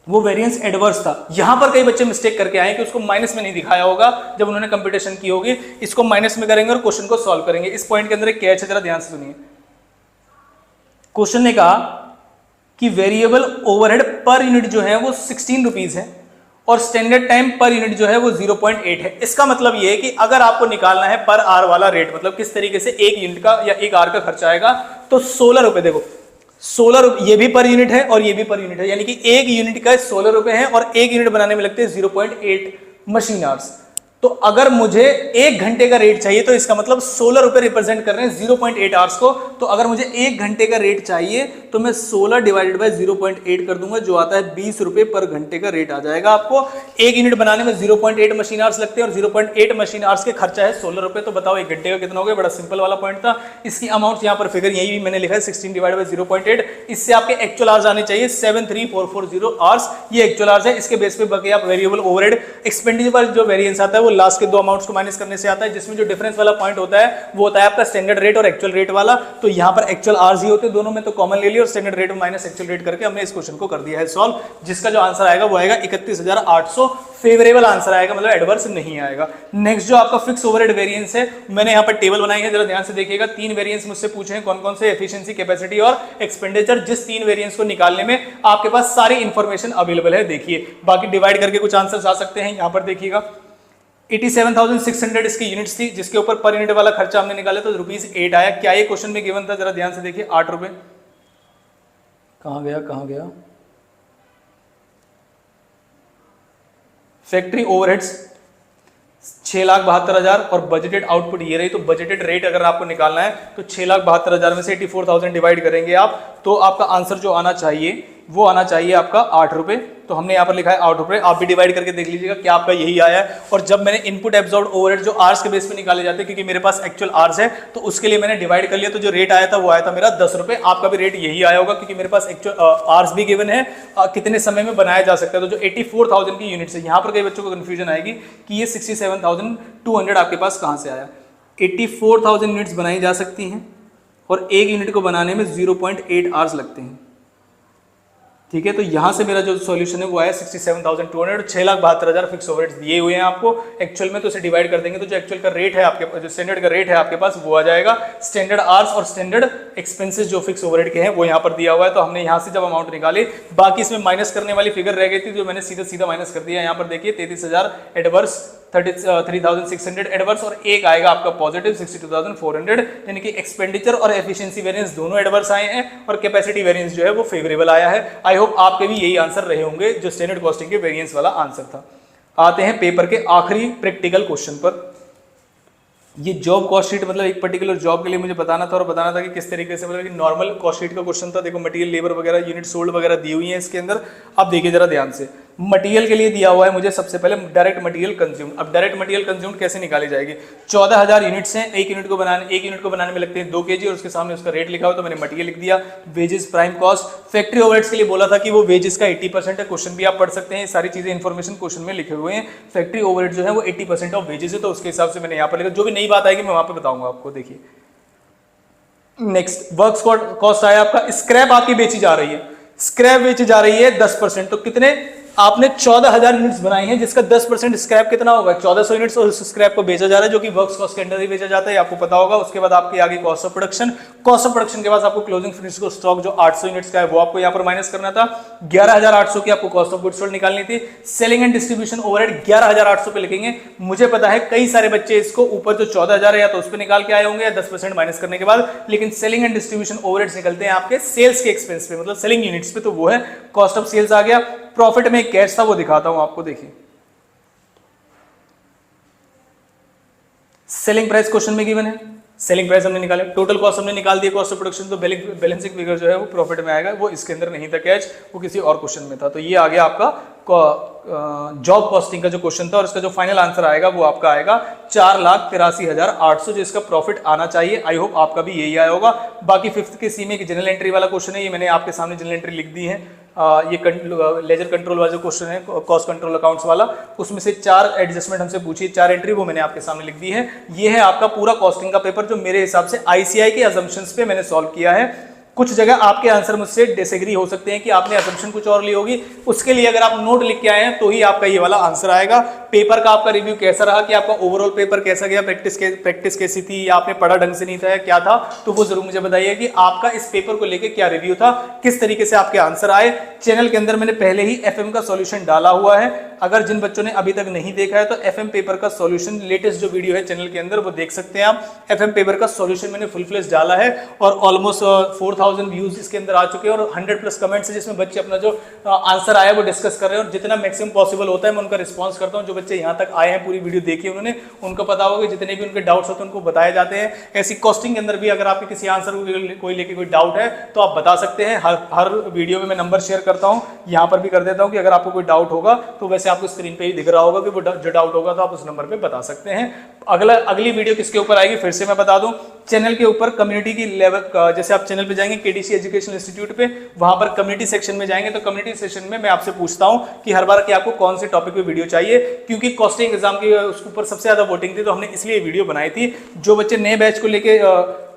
वो वेरिएंस एडवर्स था। यहां पर कई बच्चे मिस्टेक करके आए कि उसको माइनस में नहीं दिखाया होगा जब उन्होंने कंप्यूटेशन की होगी, इसको माइनस में करेंगे और क्वेश्चन को सॉल्व करेंगे। इस पॉइंट के अंदर एक कैच है, जरा ध्यान से सुनिए। क्वेश्चन ने कहा कि वेरिएबल ओवरहेड पर यूनिट जो है वो 16 रुपीज है और स्टैंडर्ड टाइम पर यूनिट जो है वो 0.8 है। इसका मतलब ये है कि अगर आपको निकालना है पर आवर वाला रेट, मतलब किस तरीके से एक यूनिट का या एक आवर का खर्चा आएगा, तो 16 रुपए, देखो 16 रुपए, ये भी पर यूनिट है और ये भी पर यूनिट है, यानी कि एक यूनिट का 16 रुपए है और एक यूनिट बनाने में लगते हैं 0.8 मशीन आवर्स। तो अगर मुझे एक घंटे का रेट चाहिए तो इसका मतलब 16 रुपए रिप्रेजेंट कर रहे हैं 0.8 आवर्स को। तो अगर मुझे एक घंटे का रेट चाहिए तो मैं 16 डिवाइडेड बाय 0.8 कर दूंगा, जो आता है 20 रुपए पर घंटे का रेट आ जाएगा आपको। एक यूनिट बनाने में 0.8 मशीन आवर्स लगते हैं और 0.8 मशीन आवर्स के खर्चा है 16 रुपए। तो बताओ एक घंटे का कितना हो गया? बड़ा सिंपल वाला पॉइंट था। इसकी अमाउंट यहाँ पर फिगर यही भी मैंने लिखा है 16 डिवाइडेड बाय 0.8। इससे आपके एक्चुअल आवर्स आने चाहिए 73440 आवर्स, ये एक्चुअल आवर्स है। इसके बेस पे बाकी आप वेरिएबल ओवरहेड एक्सपेंडिचर पर जो वेरिएंस आता है वो लास्ट के दो अमाउंट्स को माइनस करने से आता है, जिसमें जो डिफरेंस वाला पॉइंट होता है वो होता है आपका स्टैंडर्ड रेट और एक्चुअल रेट वाला। तो यहाँ पर एक्चुअल आवर्स ही होते हैं दोनों में, तो कॉमन ले लिया और standard rate minus actual rate करके हमने इस क्वेश्चन को कर दिया है सॉल्व, जिसका जो आंसर आएगा वो आएगा 31,800। फेवरेबल आंसर आएगा, मतलब एडवर्स नहीं आएगा। नेक्स्ट जो आपका फिक्स ओवरहेड वेरिएंस है, मैंने यहाँ पर टेबल बनाई है, जरा ध्यान से देखिएगा। 3 वेरिएंस मुझसे पूछे हैं, कौन कौन से? एफिशिएंसी, कैपेसिटी और एक्सपेंडिचर। जिस 3 वेरिएंस को निकालने में आपके पास सारी इंफॉर्मेशन अवेलेबल है, देखिए। बाकी डिवाइड करके कुछ आंसर्स आ सकते हैं, यहाँ पर देखिएगा 87,600 इसकी यूनिट्स थी, जिसके ऊपर पर यूनिट वाला खर्चा हमने निकाला तो ₹8 आया। क्या ये क्वेश्चन में गिवन था? जरा ध्यान से देखिए, 8 रुपए। कहां गया? फैक्ट्री ओवरहेड्स 6,72,000 और बजटेड आउटपुट ये रही। तो बजटेड रेट अगर आपको निकालना है तो 6,72,000 में से 84,000 डिवाइड करेंगे आप, तो आपका आंसर जो आना चाहिए वो आना चाहिए आपका 8 रुपए। तो हमने यहाँ पर लिखा है 8 रुपए, आप भी डिवाइड करके देख लीजिएगा क्या आपका यही आया है। और जब मैंने इनपुट एब्जॉर्ब ओवरहेड जो आवर्स के बेस पे निकाले जाते हैं, क्योंकि मेरे पास एक्चुअल आवर्स है तो उसके लिए मैंने डिवाइड कर लिया, तो जो रेट आया था वो आया था मेरा 10 रुपए। आपका भी रेट यही आया होगा, क्योंकि मेरे पास एक्चुअल आवर्स भी गिवन है, कितने समय में बनाया जा सकता है। तो जो 84,000 की यूनिट्स है, यहाँ पर कई बच्चों को कंफ्यूजन आएगी कि ये 67,200 आपके पास कहाँ से आया। 84,000 यूनिट्स बनाई जा सकती हैं और एक यूनिट को बनाने में 0.8 आवर्स लगते हैं, ठीक है। तो यहां से मेरा जो सॉल्यूशन है वो आया 67,200। 6,72,000 फिक्स ओवरहेड्स दिए हुए हैं आपको एक्चुअल में, तो इसे डिवाइड कर देंगे तो जो एक्चुअल का रेट है आपके पास, जो स्टैंडर्ड का रेट है आपके पास, वो आ जाएगा। स्टैंडर्ड आवर्स और स्टैंडर्ड एक्सपेंसेस जो फिक्स ओवरहेड के हैं वो यहाँ पर दिया हुआ है। तो हमने यहाँ से जब अमाउंट निकाली, बाकी इसमें माइनस करने वाली फिगर रह गई थी, जो मैंने सीधा माइनस कर दिया। यहाँ पर देखिए 33,000 एडवर्स, 33,600 एडवर्स और एक आएगा आपका पॉजिटिव 62,400, यानी कि एक्सपेंडिचर और एफिशिएंसी वेरिएंस दोनों एडवर्स आए हैं और कैपेसिटी वेरिएंस जो है वो फेवरेबल आया है। आई होप आपके भी यही आंसर रहे होंगे जो स्टैंडर्ड कॉस्टिंग के वेरिएंस वाला आंसर था। आते हैं पेपर के आखिरी प्रैक्टिकल क्वेश्चन पर। ये जॉब कॉस्ट शीट, मतलब एक पर्टिकुलर जॉब के लिए मुझे बताना था कि किस तरीके से, मतलब कि नॉर्मल कॉस्ट शीट का क्वेश्चन था। देखो मटेरियल, लेबर वगैरह, यूनिट सोल्ड वगैरह दी हुई है इसके अंदर। अब देखिए जरा ध्यान से, मटेरियल के लिए दिया हुआ है मुझे सबसे पहले डायरेक्ट मटेरियल कंज्यूम। अब डायरेक्ट मटेरियल कंज्यूम कैसे निकाली जाएगी? 14,000 यूनिट्स हैं, एक यूनिट को बनाने में लगते हैं 2 kg और उसके सामने उसका रेट लिखा हो तो मैंने मटेरियल लिख दिया। Wages, prime cost, factory overheads के लिए बोला था कि वो वेजेस का 80% है। क्वेश्चन भी आप पढ़ सकते हैं, सारी चीजें इन्फॉर्मेशन क्वेश्चन में लिखे हुए हैं। फैक्ट्री ओवरहेड जो है वो 80% ऑफ वेजेस है, तो उसके हिसाब से मैंने यहाँ पर लिखा। जो भी नई बात आएगी मैं वहां पर बताऊंगा आपको। देखिए नेक्स्ट वर्क कॉस्ट आया आपका। स्क्रैप आपकी बेची जा रही है, स्क्रैप बेची जा रही है 10%, तो कितने? आपने 14,000 यूनिट्स बनाई हैं, जिसका 10% स्क्रैप कितना होगा 1400 यूनिट्स, और उस स्क्रैप को बेचा जा रहा है जो कि वर्क्स कॉस्ट के अंडर ही बेचा जाता है, आपको पता होगा। उसके बाद आपकी आगे cost of production, cost of production के बाद आपको क्लोजिंग फिनिश स्टॉक जो 800 यूनिट्स का है वो आपको यहाँ पर माइनस करना था। 11,800 की आपको कॉस्ट ऑफ गुड्स सोल्ड निकालनी थी। सेलिंग एंड डिस्ट्रीब्यूशन ओवरहेड 11,800 पे लिखेंगे। मुझे पता है कई सारे बच्चे इसको ऊपर जो 14,000 है या तो उस पर निकाल के आए होंगे या 10% माइनस करने के बाद, लेकिन सेलिंग एंड डिस्ट्रीब्यूशन ओवरहेड्स निकलते हैं आपके सेल्स के एक्सपेंस पे, मतलब सेलिंग यूनिट्स पे, तो वो है कॉस्ट ऑफ सेल्स आ गया। प्रॉफिट में एक कैश था वो दिखाता हूं आपको, देखिए सेलिंग प्राइस क्वेश्चन में गिवन है, सेलिंग प्राइस हमने निकाले, टोटल कॉस्ट हमने निकाल दिया कॉस्ट ऑफ प्रोडक्शन, तो बैलेंसिंग फिगर जो है वो प्रॉफिट में आएगा, वो इसके अंदर नहीं था कैश, वो किसी और क्वेश्चन में था। तो ये आ गया आपका जॉब कॉस्टिंग का जो क्वेश्चन था, और इसका जो फाइनल आंसर आएगा वो आपका आएगा 4,83,800, जो इसका प्रॉफिट आना चाहिए। आई होप आपका भी यही आया होगा। बाकी फिफ्थ के सी में एक जनरल एंट्री वाला क्वेश्चन है, ये मैंने आपके सामने जनरल एंट्री लिख दी है। ये लेजर कंट्रोल वाला जो क्वेश्चन है कॉस्ट कंट्रोल अकाउंट्स वाला, उसमें से 4 एडजस्टमेंट हमसे पूछी, 4 एंट्री, वो मैंने आपके सामने लिख दी है। ये है आपका पूरा कॉस्टिंग का पेपर, जो मेरे हिसाब से आईसीआई के असम्पशंस पे मैंने सॉल्व किया है। कुछ जगह आपके आंसर मुझसे डिसएग्री हो सकते हैं कि आपने असम्पशन कुछ और ली होगी, उसके लिए अगर आप नोट लिख के आए हैं तो ही आपका ये वाला आंसर आएगा। पेपर का आपका रिव्यू कैसा रहा, कि आपका ओवरऑल पेपर कैसा गया, प्रैक्टिस कैसी थी, या आपने पढ़ा ढंग से नहीं था, क्या था, तो वो जरूर मुझे बताइए कि आपका इस पेपर को लेके क्या रिव्यू था, किस तरीके से आपके आंसर आए। चैनल के अंदर मैंने पहले ही एफएम का सॉल्यूशन डाला हुआ है, अगर जिन बच्चों ने अभी तक नहीं देखा है तो एफएम पेपर का सॉल्यूशन लेटेस्ट जो वीडियो है चैनल के अंदर वो देख सकते हैं आप। एफएम पेपर का सॉल्यूशन मैंने फुल फ्लेश डाला है, और ऑलमोस्ट 4,000 व्यूज इसके अंदर आ चुके हैं, और 100+ कमेंट्स है जिसमें बच्चे अपना जो आंसर आया वो डिस्कस कर रहे हैं, और जितना मैक्सिमम पॉसिबल होता है मैं उनका रिस्पॉन्स करता हूं। जो बच्चे यहाँ तक आए हैं पूरी वीडियो देखी उन्होंने, उनको पता होगा कि जितने भी उनके डाउट्स होते हैं उनको बताए जाते हैं। ऐसी कॉस्टिंग के अंदर भी अगर आपके किसी आंसर को कोई लेके कोई डाउट है तो आप बता सकते हैं। हर वीडियो में मैं नंबर शेयर करता हूँ, यहाँ पर भी कर देता हूँ कि अगर आपको कोई डाउट होगा तो वैसे आपको स्क्रीन पे ही दिख रहा होगा कि वो जो डाउट होगा तो आप उस नंबर पे बता सकते हैं। अगली वीडियो किसके ऊपर आएगी फिर से मैं बता दूं, चैनल के ऊपर कम्युनिटी की लेवल, जैसे आप चैनल पे जाएंगे केडीसी एजुकेशनल इंस्टीट्यूट पे, वहां पर कम्युनिटी सेक्शन में जाएंगे तो कम्युनिटी सेक्शन में मैं आपसे पूछता हूं कि हर बार कि आपको कौन से टॉपिक पे वीडियो चाहिए, क्योंकि कॉस्टिंग एग्जाम की उसके ऊपर सबसे ज्यादा वोटिंग थी तो हमने इसलिए वीडियो बनाई थी। जो बच्चे नए बैच को लेके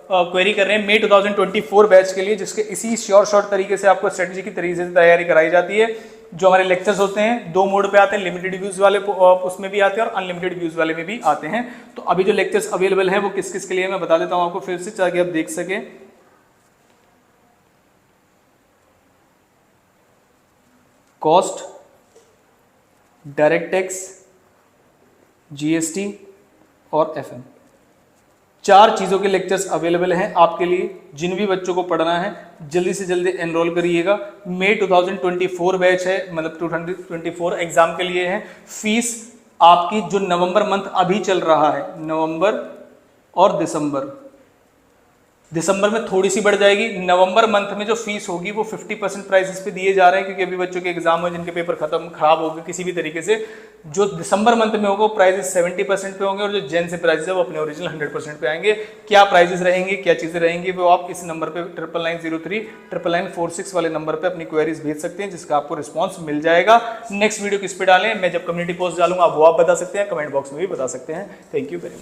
क्वेरी कर रहे हैं, मई 2024 बैच के लिए, जिसके इसी शॉर्ट तरीके से आपको स्ट्रेटेजी की तरीके से तैयारी कराई जाती है। जो हमारे लेक्चर्स होते हैं 2 मोड पे आते हैं, लिमिटेड व्यूज वाले उसमें भी आते हैं और अनलिमिटेड व्यूज वाले में भी आते हैं। तो अभी जो लेक्चर्स अवेलेबल हैं वो किस किस के लिए मैं बता देता हूं आपको फिर से, ताकि आप देख सकें। कॉस्ट, डायरेक्ट टैक्स, जीएसटी और एफएम, 4 चीज़ों के लेक्चर्स अवेलेबल हैं आपके लिए। जिन भी बच्चों को पढ़ना है जल्दी से जल्दी एनरोल करिएगा। मई 2024 बैच है, मतलब 2024 एग्जाम के लिए है। फीस आपकी जो नवंबर मंथ अभी चल रहा है, नवंबर और दिसंबर में थोड़ी सी बढ़ जाएगी। नवंबर मंथ में जो फीस होगी वो 50% प्राइसेस पे दिए जा रहे हैं, क्योंकि अभी बच्चों के एग्जाम में जिनके पेपर खराब हो गए किसी भी तरीके से, जो दिसंबर मंथ में होगा प्राइसेस 70% पे होंगे, और जो जैन से प्राइसेस है वो अपने ओरिजिनल 100% पे आएंगे। क्या प्राइसेस रहेंगे, क्या चीजें रहेंगी, वो आप इस नंबर पे 9993 9946 वाले नंबर पे अपनी क्वेरीज भेज सकते हैं, जिसका आपको रिस्पॉन्स मिल जाएगा। नेक्स्ट वीडियो किस पे डालें, मैं जब कम्युनिटी पोस्ट डालूंगा वो आप बता सकते हैं, कमेंट बॉक्स में भी बता सकते हैं। Thank you very much.